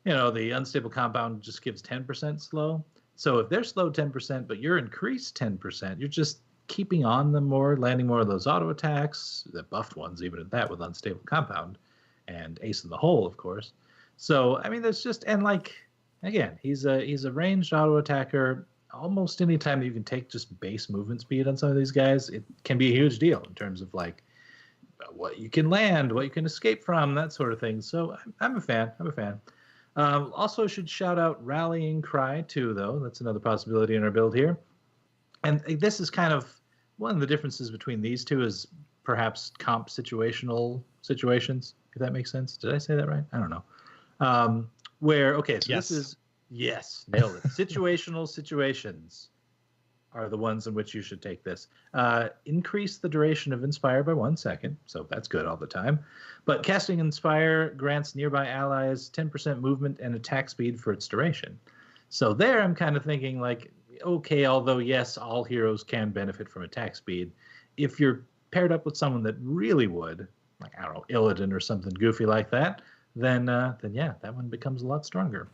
the unstable compound just gives 10% slow. So if they're slow 10%, but you're increased 10%, you're just keeping on them more, landing more of those auto attacks, the buffed ones, even at that with unstable compound, and Ace in the Hole, of course. So, I mean, there's just, and like, again, he's a ranged auto attacker. Almost any time that you can take just base movement speed on some of these guys, it can be a huge deal in terms of, like, what you can land, what you can escape from, that sort of thing. So I'm a fan. Also should shout out Rallying Cry too, though. That's another possibility in our build here. And this is kind of one of the differences between these two is perhaps comp situations, if that makes sense. Did I say that right? I don't know. This is, yes, nailed it. Situational situations are the ones in which you should take this. Increase the duration of Inspire by 1 second, so that's good all the time. But casting Inspire grants nearby allies 10% movement and attack speed for its duration. So there I'm kind of thinking, like, okay, although yes, all heroes can benefit from attack speed, if you're paired up with someone that really would, like, I don't know, Illidan or something goofy like that, then yeah, that one becomes a lot stronger.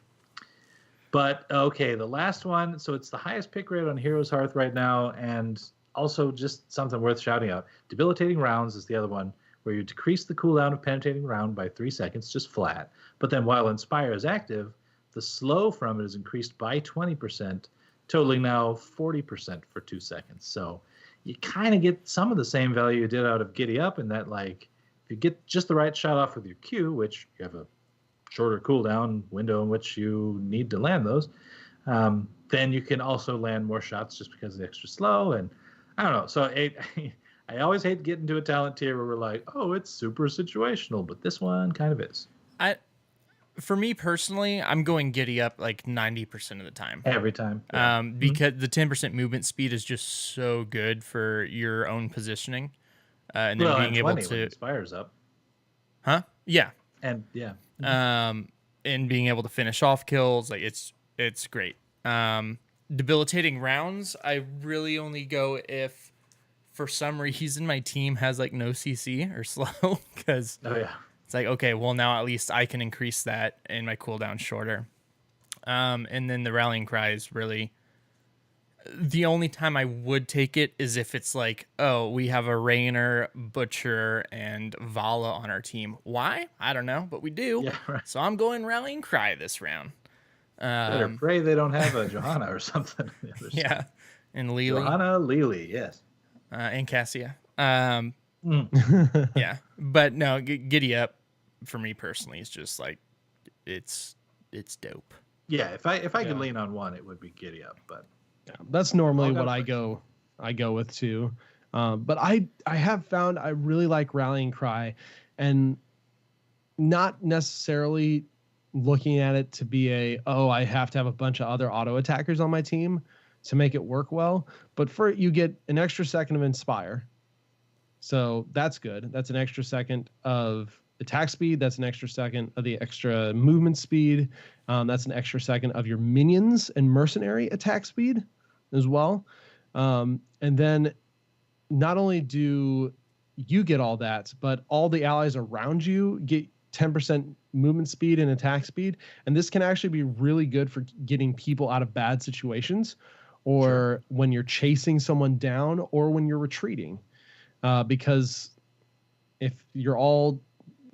But, okay, the last one, so it's the highest pick rate on Heroes Hearth right now, and also just something worth shouting out. Debilitating Rounds is the other one, where you decrease the cooldown of Penetrating Round by 3 seconds, just flat. But then while Inspire is active, the slow from it is increased by 20%, totaling now 40% for 2 seconds. So you kind of get some of the same value you did out of Giddy Up in that, like, if you get just the right shot off with your Q, which you have a shorter cooldown window in which you need to land those, then you can also land more shots just because it's extra slow. And I don't know. So I always hate getting to a talent tier where we're like, oh, it's super situational, but this one kind of is. For me personally, I'm going Giddy Up like 90% of the time. Every time. Yeah. Because the 10% movement speed is just so good for your own positioning. And then being able to Inspires up. Huh? Yeah. And yeah. And being able to finish off kills, like, it's great. Debilitating Rounds, I really only go if for some reason my team has, like, no CC or slow, because it's like, okay, well, now at least I can increase that and my cooldown shorter. And then the Rallying Cry is really the only time I would take it is if it's like, oh, we have a Raynor, Butcher, and Vala on our team. Why? I don't know, but we do. Yeah, right. So I'm going Rallying Cry this round. Better pray they don't have a Johanna or something. Yeah, and Lily. Johanna, Lily, yes. And Cassia. Yeah, but no, Giddy Up for me personally is just like, it's dope. Yeah, if I could lean on one, it would be Giddy Up, but yeah, that's normally what I go with too. But I have found I really like Rallying Cry, and not necessarily looking at it to be I have to have a bunch of other auto attackers on my team to make it work well. But you get an extra second of Inspire. So that's good. That's an extra second of attack speed. That's an extra second of the extra movement speed. That's an extra second of your minions and mercenary attack speed as well. And then not only do you get all that, but all the allies around you get 10% movement speed and attack speed. And this can actually be really good for getting people out of bad situations, or when you're chasing someone down, or when you're retreating. Because if you're all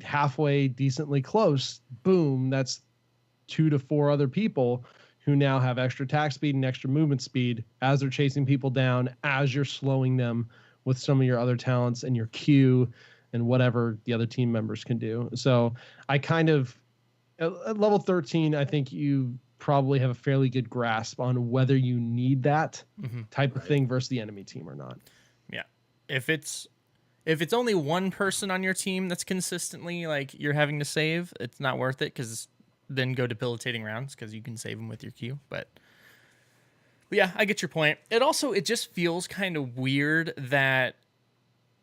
halfway decently close, boom, that's 2 to 4 other people who now have extra attack speed and extra movement speed as they're chasing people down, as you're slowing them with some of your other talents and your Q and whatever the other team members can do. So I kind of, at level 13, I think you probably have a fairly good grasp on whether you need that type of thing versus the enemy team or not. Yeah. If it's only one person on your team that's consistently like you're having to save, it's not worth it, because then go debilitating rounds because you can save them with your Q. But yeah, I get your point. It just feels kind of weird that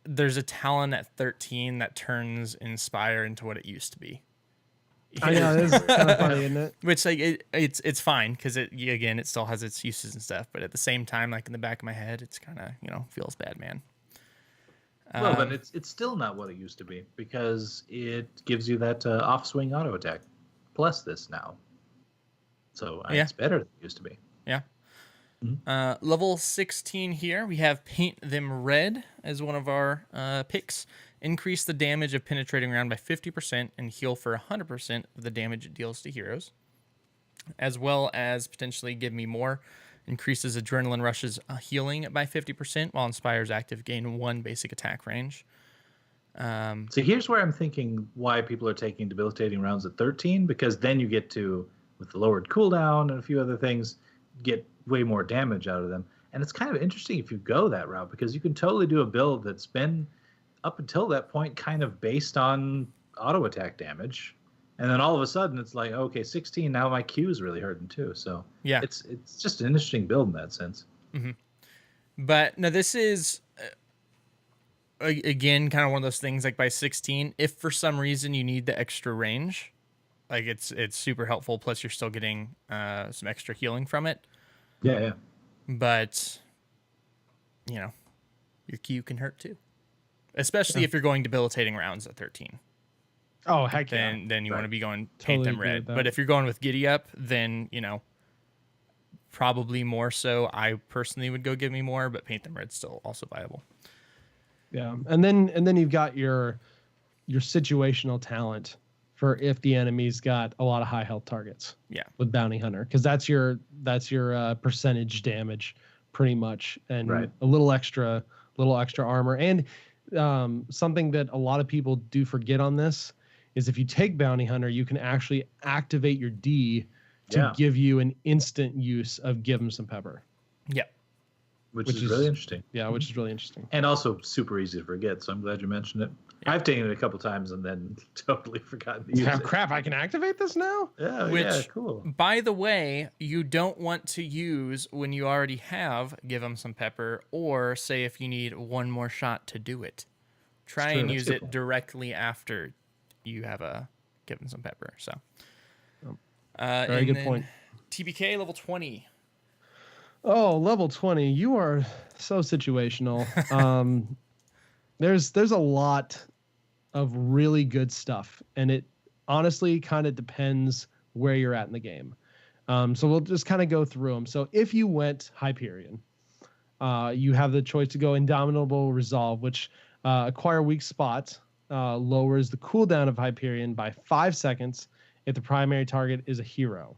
there's a talent at 13 that turns Inspire into what it used to be. I know, it is kind of funny, isn't it? Which like it's fine because it still has its uses and stuff, but at the same time, like in the back of my head, it's kind of feels bad, man. Well, but it's still not what it used to be, because it gives you that off swing auto attack plus this now, so it's better than it used to be. Yeah. Level 16 here, we have Paint Them Red as one of our picks. Increase the damage of penetrating round by 50% and heal for 100% of the damage it deals to heroes, as well as potentially Give Me More. Increases adrenaline rushes healing by 50%, while Inspire's active gain 1 basic attack range. So here's where I'm thinking why people are taking debilitating rounds at 13, because then you get to, with the lowered cooldown and a few other things, get way more damage out of them. And it's kind of interesting if you go that route, because you can totally do a build that's been up until that point kind of based on auto attack damage, and then all of a sudden it's like, okay, 16, now my Q is really hurting too. So yeah, it's just an interesting build in that sense. But no, this is again kind of one of those things, like by 16, if for some reason you need the extra range, like it's super helpful, plus you're still getting some extra healing from it. Yeah. But your Q can hurt too. Especially if you're going debilitating rounds at 13. Oh, heck yeah. Then you want to be going Totally Paint Them Red. But if you're going with Giddy Up, then, probably more so. I personally would go Give Me More, but Paint Them Red's still also viable. Yeah. And then you've got your situational talent for if the enemy's got a lot of high health targets. Yeah. With Bounty Hunter, because that's your percentage damage pretty much, and a little extra armor. And something that a lot of people do forget on this is if you take Bounty Hunter, you can actually activate your D to give you an instant use of Give 'em some pepper. Yeah. Which is really interesting. Yeah, which is really interesting. And also super easy to forget, so I'm glad you mentioned it. Yeah. I've taken it a couple times and then totally forgotten to use it. Crap, I can activate this now? Yeah, cool. By the way, you don't want to use when you already have Give 'em some pepper, or say if you need one more shot to do it. Try and use it directly after you have a Give 'em some pepper. So, very good point. TPK level 20. Oh, level 20. You are so situational. There's a lot of really good stuff, and it honestly kind of depends where you're at in the game. So we'll just kind of go through them. So if you went Hyperion, you have the choice to go Indomitable Resolve, which acquire weak spot, lowers the cooldown of Hyperion by 5 seconds if the primary target is a hero.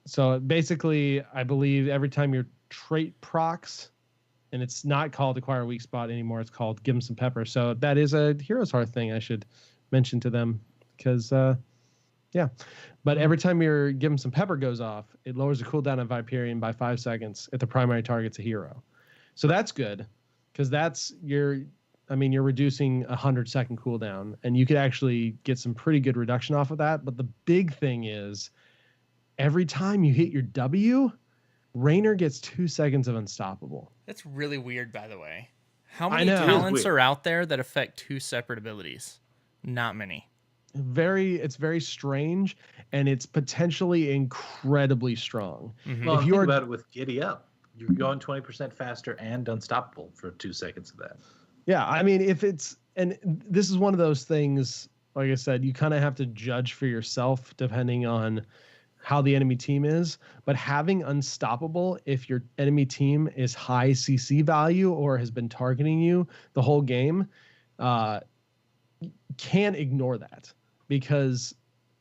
So basically, I believe every time your trait procs, and it's not called Acquire Weak Spot anymore, it's called Give 'em some pepper. So that is a Hero's Hearth thing I should mention to them, because, But every time your Give 'em some pepper goes off, it lowers the cooldown of Hyperion by 5 seconds if the primary target's a hero. So that's good, because you're reducing 100-second cooldown, and you could actually get some pretty good reduction off of that. But the big thing is, every time you hit your W, Raynor gets 2 seconds of Unstoppable. That's really weird, by the way. How many talents are out there that affect 2 separate abilities? Not many. It's very strange, and it's potentially incredibly strong. Mm-hmm. Well, think about it with Giddy Up. You're going 20% faster and Unstoppable for 2 seconds of that. Yeah, I mean, and this is one of those things, like I said, you kind of have to judge for yourself depending on how the enemy team is. But having Unstoppable, if your enemy team is high CC value or has been targeting you the whole game, can't ignore that, because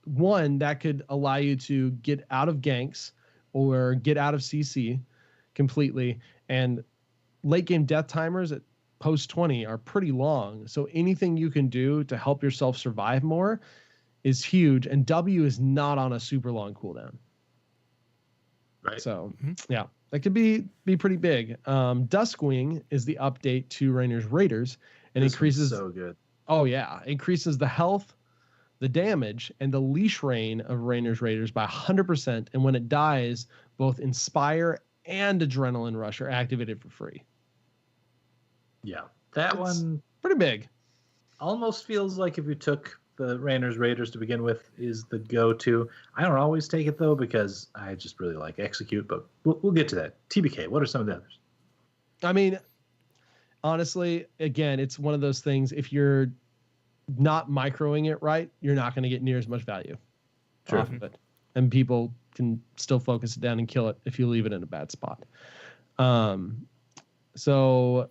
one that could allow you to get out of ganks or get out of CC completely. And late game death timers at post 20 are pretty long. So anything you can do to help yourself survive more is huge. And W is not on a super long cooldown. Right. So yeah, that could be pretty big. Duskwing is the update to Raynor's Raiders and increases. So good. Oh yeah, increases the health, the damage, and the leash reign of Raynor's Raiders by 100%. And when it dies, both Inspire and Adrenaline Rush are activated for free. Yeah, that one pretty big. Almost feels like if you took the Raynor's Raiders to begin with is the go-to. I don't always take it though because I just really like Execute, but we'll get to that. TBK, what are some of the others? I mean, honestly, again, it's one of those things. If you're not microing it right, you're not going to get near as much value off of it, and people can still focus it down and kill it if you leave it in a bad spot. So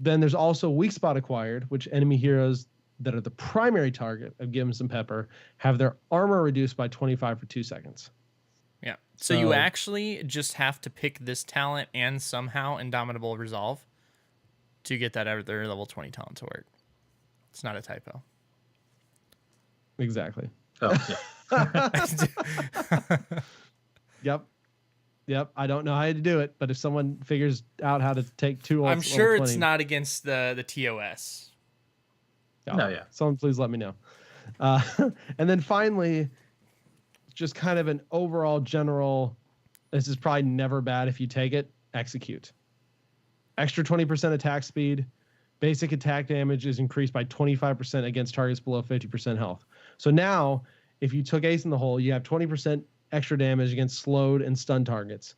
then there's also weak spot acquired, which enemy heroes that are the primary target of Give 'em Some Pepper have their armor reduced by 25 for 2 seconds. Yeah. So you actually just have to pick this talent and somehow Indomitable Resolve to get that other level 20 talent to work. It's not a typo. Exactly. Oh, yeah. Yep. I don't know how to do it, but if someone figures out how to take 2 ults, I'm sure level it's 20, not against the TOS. No, yeah. Someone please let me know. And then finally, just kind of an overall general, this is probably never bad if you take it, Execute. Extra 20% attack speed. Basic attack damage is increased by 25% against targets below 50% health. So now, if you took Ace in the hole, you have 20% extra damage against slowed and stunned targets.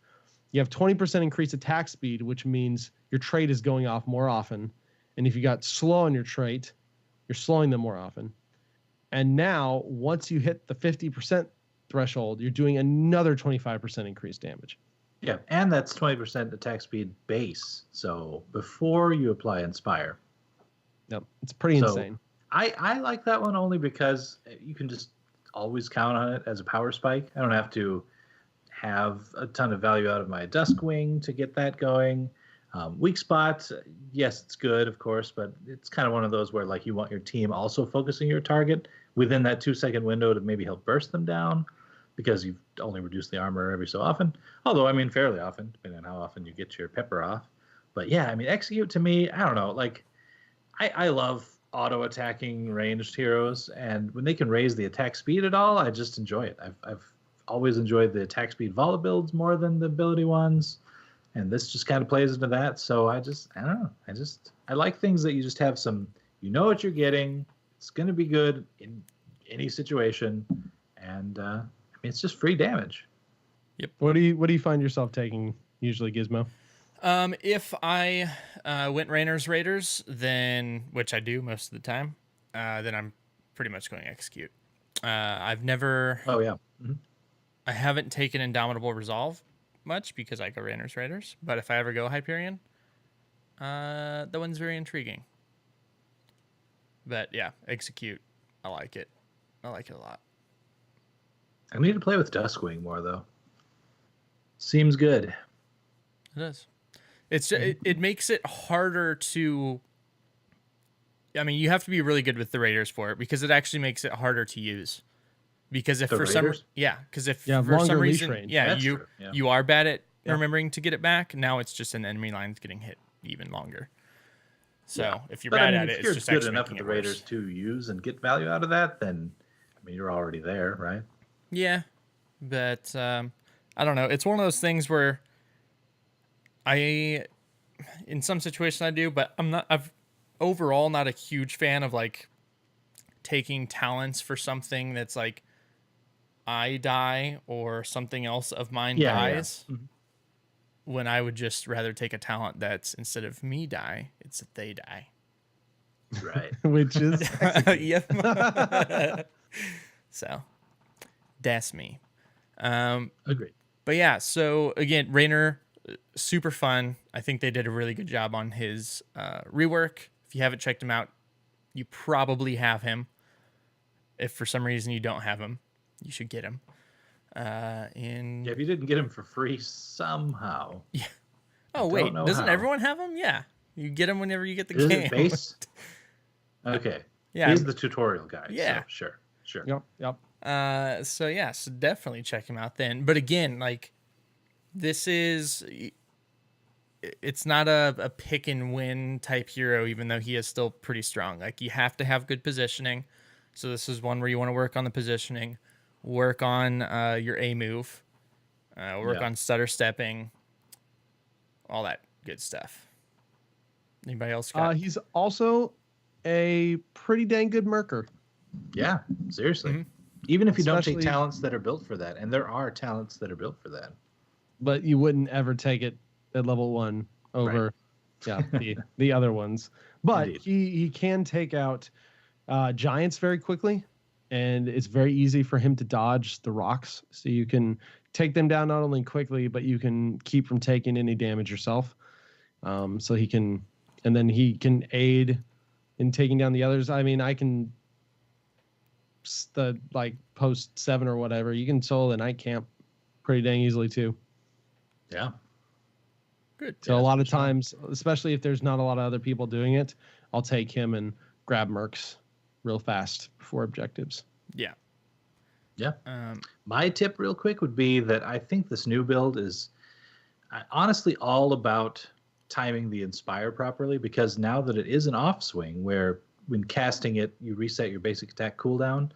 You have 20% increased attack speed, which means your trait is going off more often. And if you got slow on your trait, you're slowing them more often. And now, once you hit the 50% threshold, you're doing another 25% increased damage. Yeah, and that's 20% attack speed base. So before you apply Inspire. Yep, it's pretty insane. I like that one only because you can just always count on it as a power spike. I don't have to have a ton of value out of my Duskwing to get that going. Weak spot, yes, it's good, of course, but it's kind of one of those where like you want your team also focusing your target within that 2-second window to maybe help burst them down because you've only reduced the armor every so often. Although, I mean, fairly often, depending on how often you get your pepper off. But yeah, I mean, Execute to me, I don't know, like I love auto-attacking ranged heroes, and when they can raise the attack speed at all, I just enjoy it. I've always enjoyed the attack speed Vola builds more than the ability ones. And this just kind of plays into that. So I don't know. I like things that you just have some, you know what you're getting. It's going to be good in any situation. And I mean, it's just free damage. Yep. What do you find yourself taking usually, Gizmo? If I went Raynor's Raiders, then, which I do most of the time, then I'm pretty much going Execute. I've never... Oh, yeah. Mm-hmm. I haven't taken Indomitable Resolve much because I go Raynor's Raiders, but if I ever go Hyperion, that one's very intriguing. But yeah, Execute, I like it a lot. I need to play with Duskwing more though. Seems good. It is. It's it makes it harder to, I mean, you have to be really good with the Raiders for it because it actually makes it harder to use. Because if The for Raiders? for some leash reason, range. That's you true, yeah. you are bad at Yeah. remembering to get it back, now it's just an enemy line's getting hit even longer. So Yeah. if you're But, bad I mean, at if it, you're it's just good actually enough making with the it Raiders worse. to use and get value out of that, then I mean you're already there, right? Yeah, but I don't know. It's one of those things where in some situations I do, but I've overall not a huge fan of like taking talents for something that's like I die or something else of mine dies. Yeah. Mm-hmm. When I would just rather take a talent that's instead of me die, it's that they die. Right. Which is Yep. So that's me. Agreed. But yeah, so again, Raynor, super fun. I think they did a really good job on his rework. If you haven't checked him out, you probably have him. If for some reason you don't have him, you should get him. In Yeah, if you didn't get him for free somehow. yeah. Oh Don't wait, know doesn't how. everyone have them? Yeah, you get them whenever you get the Is game. it base? Okay. Yeah. He's the tutorial guy. Yeah. So sure. Yep. So yeah, so definitely check him out then. But again, like this is, it's not a pick and win type hero, even though he is still pretty strong. Like you have to have good positioning. So this is one where you want to work on the positioning, work on your A move, work on stutter stepping, all that good stuff. Anybody else got? He's also a pretty dang good Murker. Yeah, seriously. Mhm. Even if you don't take Especially- talents that are built for that, and there are talents that are built for that. But you wouldn't ever take it at level 1 over the other ones. But Indeed. he can take out giants very quickly, and it's very easy for him to dodge the rocks. So you can take them down not only quickly, but you can keep from taking any damage yourself. So he can, and then he can aid in taking down the others. I mean, I can post 7 or whatever. You can solo the night camp pretty dang easily too. Yeah. Good. So a lot of times, especially if there's not a lot of other people doing it, I'll take him and grab mercs real fast before objectives. Yeah. Yeah. My tip real quick would be that I think this new build is honestly all about timing the inspire properly, because now that it is an off swing where when casting it, you reset your basic attack cooldown.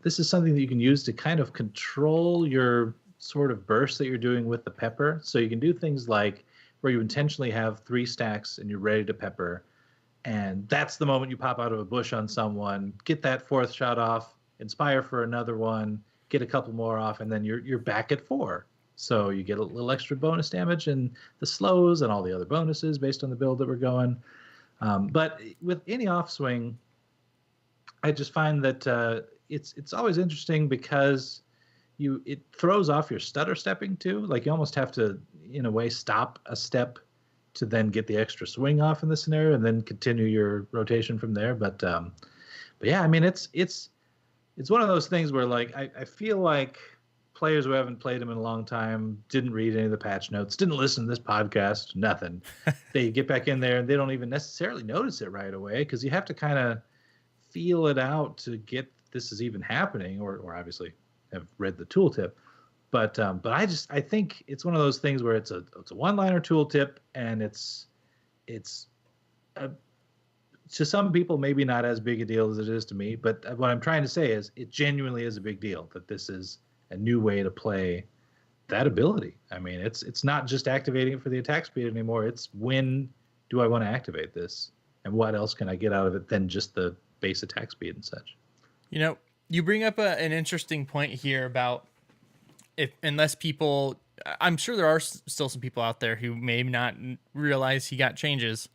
This is something that you can use to kind of control your sort of burst that you're doing with the pepper. So you can do things like where you intentionally have 3 stacks and you're ready to pepper. And that's the moment you pop out of a bush on someone, get that 4th shot off, inspire for another one, get a couple more off, and then you're back at 4. So you get a little extra bonus damage and the slows and all the other bonuses based on the build that we're going. But with any off swing, I just find that it's always interesting because it throws off your stutter stepping too. Like you almost have to, in a way, stop a step to then get the extra swing off in the scenario and then continue your rotation from there. But yeah, I mean, it's one of those things where like I feel like players who haven't played them in a long time, didn't read any of the patch notes, didn't listen to this podcast, nothing. They get back in there and they don't even necessarily notice it right away, because you have to kind of feel it out to get this is even happening, or obviously have read the tooltip. But I think it's one of those things where it's a one-liner tooltip, and it's to some people maybe not as big a deal as it is to me. But what I'm trying to say is it genuinely is a big deal that this is a new way to play that ability. I mean, it's not just activating it for the attack speed anymore. It's when do I want to activate this, and what else can I get out of it than just the base attack speed and such. You know, you bring up an interesting point here about unless people, I'm sure there are still some people out there who may not realize he got changes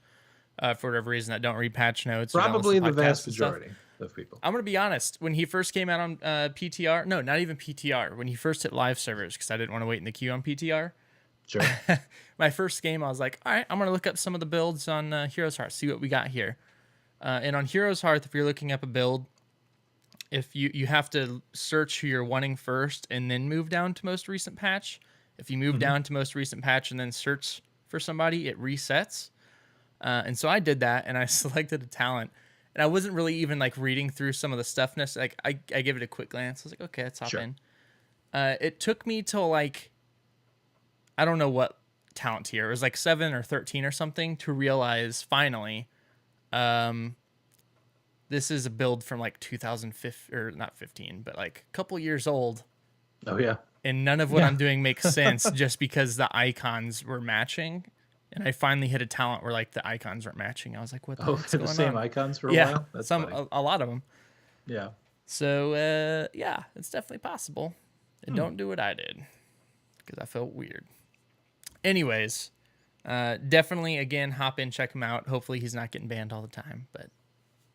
for whatever reason that don't read patch notes. Probably the vast podcasts and stuff. majority of people. I'm going to be honest. When he first came out on PTR, no, not even PTR, when he first hit live servers, because I didn't want to wait in the queue on PTR. Sure. My first game, I was like, all right, I'm going to look up some of the builds on Heroes Hearth, see what we got here. And on Heroes Hearth, if you're looking up a build, if you have to search who you're wanting first and then move down to most recent patch. If you move down to most recent patch and then search for somebody, it resets. And so I did that, and I selected a talent. And I wasn't really even like reading through some of the stuffness. Like I gave it a quick glance. I was like, okay, let's hop in. It took me till like, I don't know what talent tier. It was like 7 or 13 or something to realize finally, this is a build from like 2015 or not 15, but like a couple years old. Oh yeah. And none of what I'm doing makes sense just because the icons were matching. And I finally hit a talent where like the icons weren't matching. I was like, what the heck's they're going the same on? icons for a while? That's funny. A lot of them. Yeah. So yeah, it's definitely possible. And don't do what I did, because I felt weird. Anyways, definitely again, hop in, check him out. Hopefully he's not getting banned all the time, but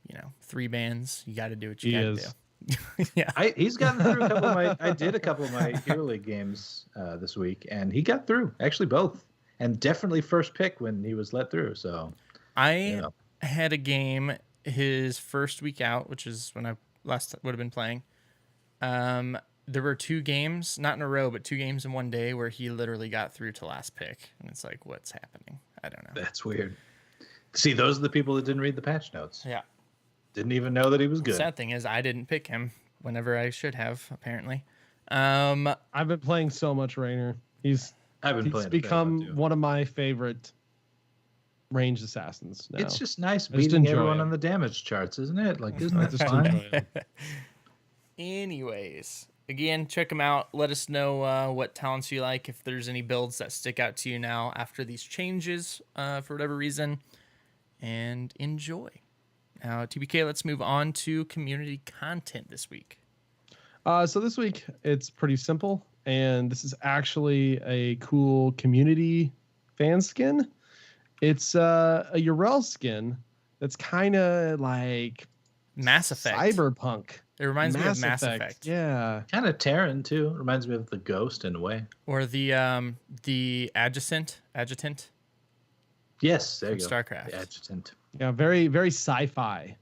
you know, 3 bans, you got to do what you got to do. Yeah. He's gotten through a couple of my. I did a couple of my Hero League games this week, and he got through actually both, and definitely first pick when he was let through. So I had a game his first week out, which is when I last would have been playing. There were 2 games, not in a row, but 2 games in one day where he literally got through to last pick. And it's like, what's happening? I don't know. That's weird. See, those are the people that didn't read the patch notes. Yeah. Didn't even know that he was good. The sad thing is I didn't pick him whenever I should have, apparently. I've been playing so much Raynor. He's become one of my favorite ranged assassins now. It's just nice beating everyone on the damage charts, isn't it? Like, isn't that fun? Anyways, again, check them out. Let us know what talents you like, if there's any builds that stick out to you now after these changes for whatever reason, and enjoy. Now, TBK, let's move on to community content this week. So this week, it's pretty simple, and this is actually a cool community fan skin. It's a Yrel skin that's kind of like Mass Effect. Cyberpunk. It reminds me of Mass Effect. Yeah. Kind of Terran, too. Reminds me of the Ghost in a way. Or the Adjutant. Yes, there you go. StarCraft. The Adjutant. Yeah, very, very sci-fi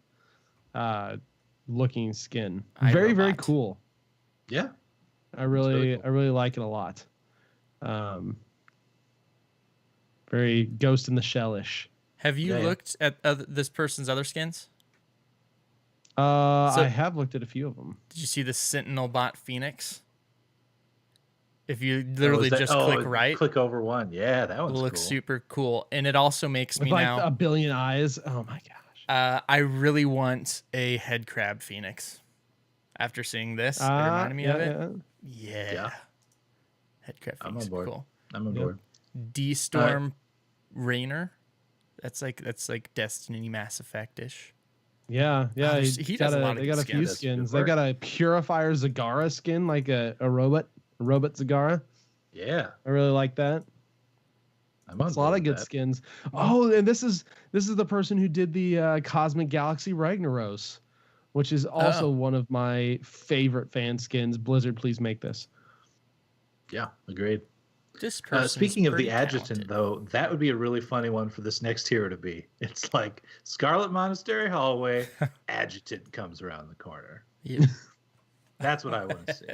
looking skin. iRobot. Very, very cool. Yeah. I really cool. I really like it a lot. Very Ghost in the Shell-ish. Have you looked at this person's other skins? I have looked at a few of them. Did you see the Sentinel bot Phoenix? If you literally click right, click over one. Yeah, that one looks cool. super cool. And it also makes With me like now a billion eyes. Oh my gosh. I really want a head crab Phoenix. After seeing this, it reminded me of it. Yeah. Head crab Phoenix. I'm on board. Cool. I'm on board. D-Storm Raynor. That's like Destiny Mass Effect-ish. Yeah. He does a lot of they got a few skins. skins. They got a Purifier Zagara skin, like a robot Zagara. Yeah. I really like that. It's a lot of good skins. Oh, and this is the person who did the Cosmic Galaxy Ragnaros, which is also one of my favorite fan skins. Blizzard, please make this. Yeah, agreed. This speaking of the talented. Adjutant, though, that would be a really funny one for this next hero to be. It's like Scarlet Monastery hallway, Adjutant comes around the corner. Yeah. That's what I want to see.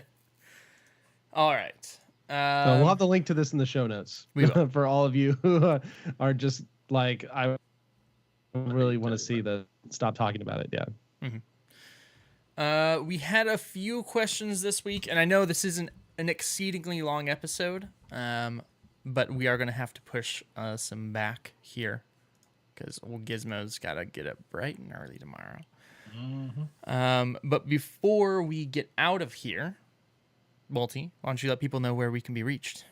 All right. So we'll have the link to this in the show notes for all of you who are just like, I really want to see stop talking about it. Yeah. Mm-hmm. We had a few questions this week, and I know this isn't an exceedingly long episode, but we are going to have to push some back here because old Gizmo's got to get up bright and early tomorrow. Mm-hmm. But before we get out of here, Multi, why don't you let people know where we can be reached?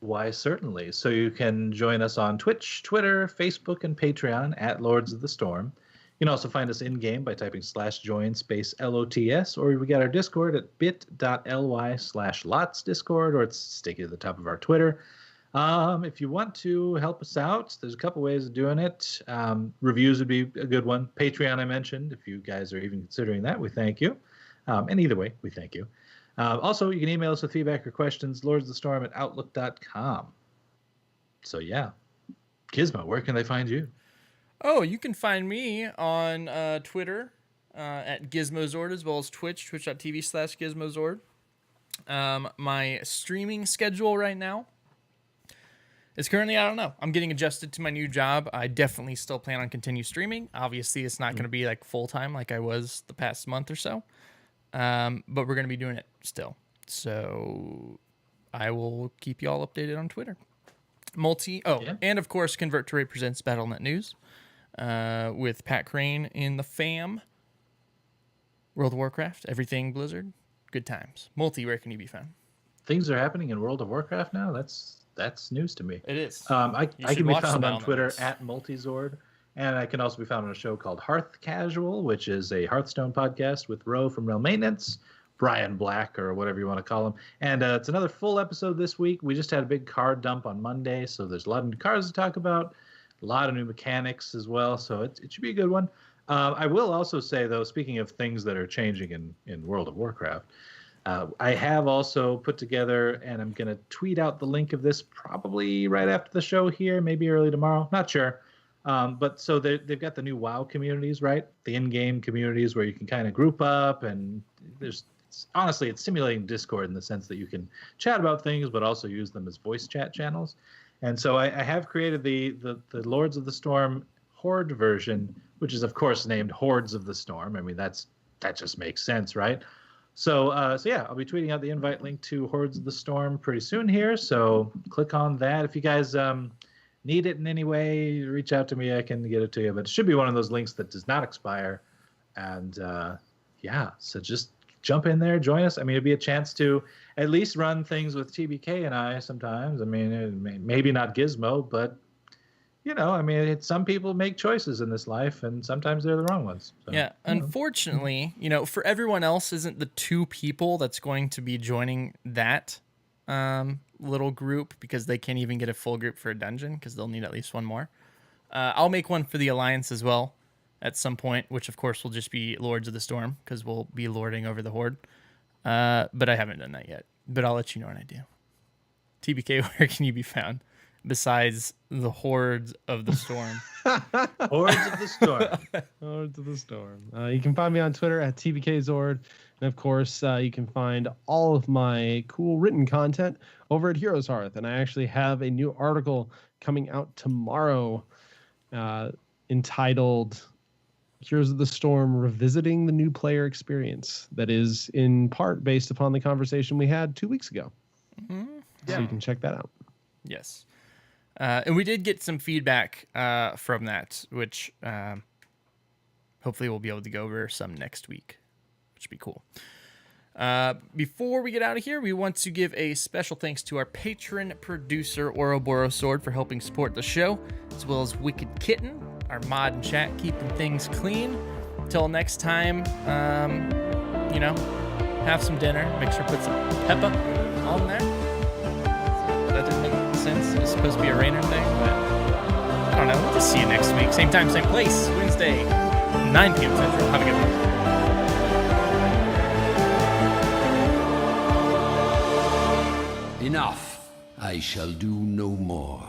Why, certainly. So you can join us on Twitch, Twitter, Facebook, and Patreon at Lords of the Storm. You can also find us in-game by typing /join /LOTS, or we got our Discord at bit.ly/lotsdiscord, or it's sticky at the top of our Twitter. If you want to help us out, there's a couple ways of doing it. Reviews would be a good one. Patreon, I mentioned. If you guys are even considering that, we thank you. And either way, we thank you. Also, you can email us with feedback or questions, lordsofthestorm@outlook.com. So, yeah. Gizmo, where can they find you? Oh, you can find me on Twitter at Gizmozord, as well as Twitch, twitch.tv/Gizmozord. My streaming schedule right now is currently, I don't know. I'm getting adjusted to my new job. I definitely still plan on continue streaming. Obviously, it's not going to be like full-time like I was the past month or so. But we're going to be doing it still. So I will keep you all updated on Twitter. And of course, Convert to Raid presents Battle.net News with Pat Crane in the fam. World of Warcraft, everything Blizzard, good times. Multi, where can you be found? Things are happening in World of Warcraft now? That's news to me. It is. I can be found on Twitter at Multizord. And I can also be found on a show called Hearth Casual, which is a Hearthstone podcast with Ro from Realm Maintenance, Brian Black, or whatever you want to call him. And it's another full episode this week. We just had a big card dump on Monday, so there's a lot of new cards to talk about, a lot of new mechanics as well. So it should be a good one. I will also say, though, speaking of things that are changing in World of Warcraft, I have also put together, and I'm going to tweet out the link of this probably right after the show here, maybe early tomorrow, not sure. But so they've got the new WoW communities, right? The in-game communities where you can kind of group up, and there's honestly, it's simulating Discord in the sense that you can chat about things, but also use them as voice chat channels. And so I have created the Lords of the Storm Horde version, which is of course named Hordes of the Storm. I mean, that just makes sense, right? So yeah, I'll be tweeting out the invite link to Hordes of the Storm pretty soon here. So click on that. If you guys need it in any way, reach out to me. I can get it to you. But it should be one of those links that does not expire. And yeah, so just jump in there, join us. I mean, it'd be a chance to at least run things with TBK and I sometimes. I mean, maybe not Gizmo, but you know, I mean, some people make choices in this life, and sometimes they're the wrong ones. So, yeah, unfortunately, you know, for everyone else, isn't the 2 people that's going to be joining that little group, because they can't even get a full group for a dungeon because they'll need at least 1 more. I'll make one for the Alliance as well at some point, which of course will just be Lords of the Storm because we'll be lording over the Horde. But I haven't done that yet. But I'll let you know when I do. TBK, where can you be found besides the Hordes of the Storm? Hordes of the Storm. Hordes of the Storm. You can find me on Twitter at TBKZord. And of course, you can find all of my cool written content over at Heroes Hearth. And I actually have a new article coming out tomorrow entitled Heroes of the Storm Revisiting the New Player Experience. That is in part based upon the conversation we had 2 weeks ago. Mm-hmm. So you can check that out. Yes. And we did get some feedback from that, which hopefully we'll be able to go over some next week, which would be cool. Before we get out of here, we want to give a special thanks to our patron producer, Ouroboros Sword, for helping support the show, as well as Wicked Kitten, our mod and chat, keeping things clean. Till next time, you know, have some dinner. Make sure to put some pepper on there. That didn't make sense. It's supposed to be a Raynor thing, but I don't know. We'll just see you next week. Same time, same place. Wednesday, 9 p.m. Central. Have a good one. Enough. I shall do no more.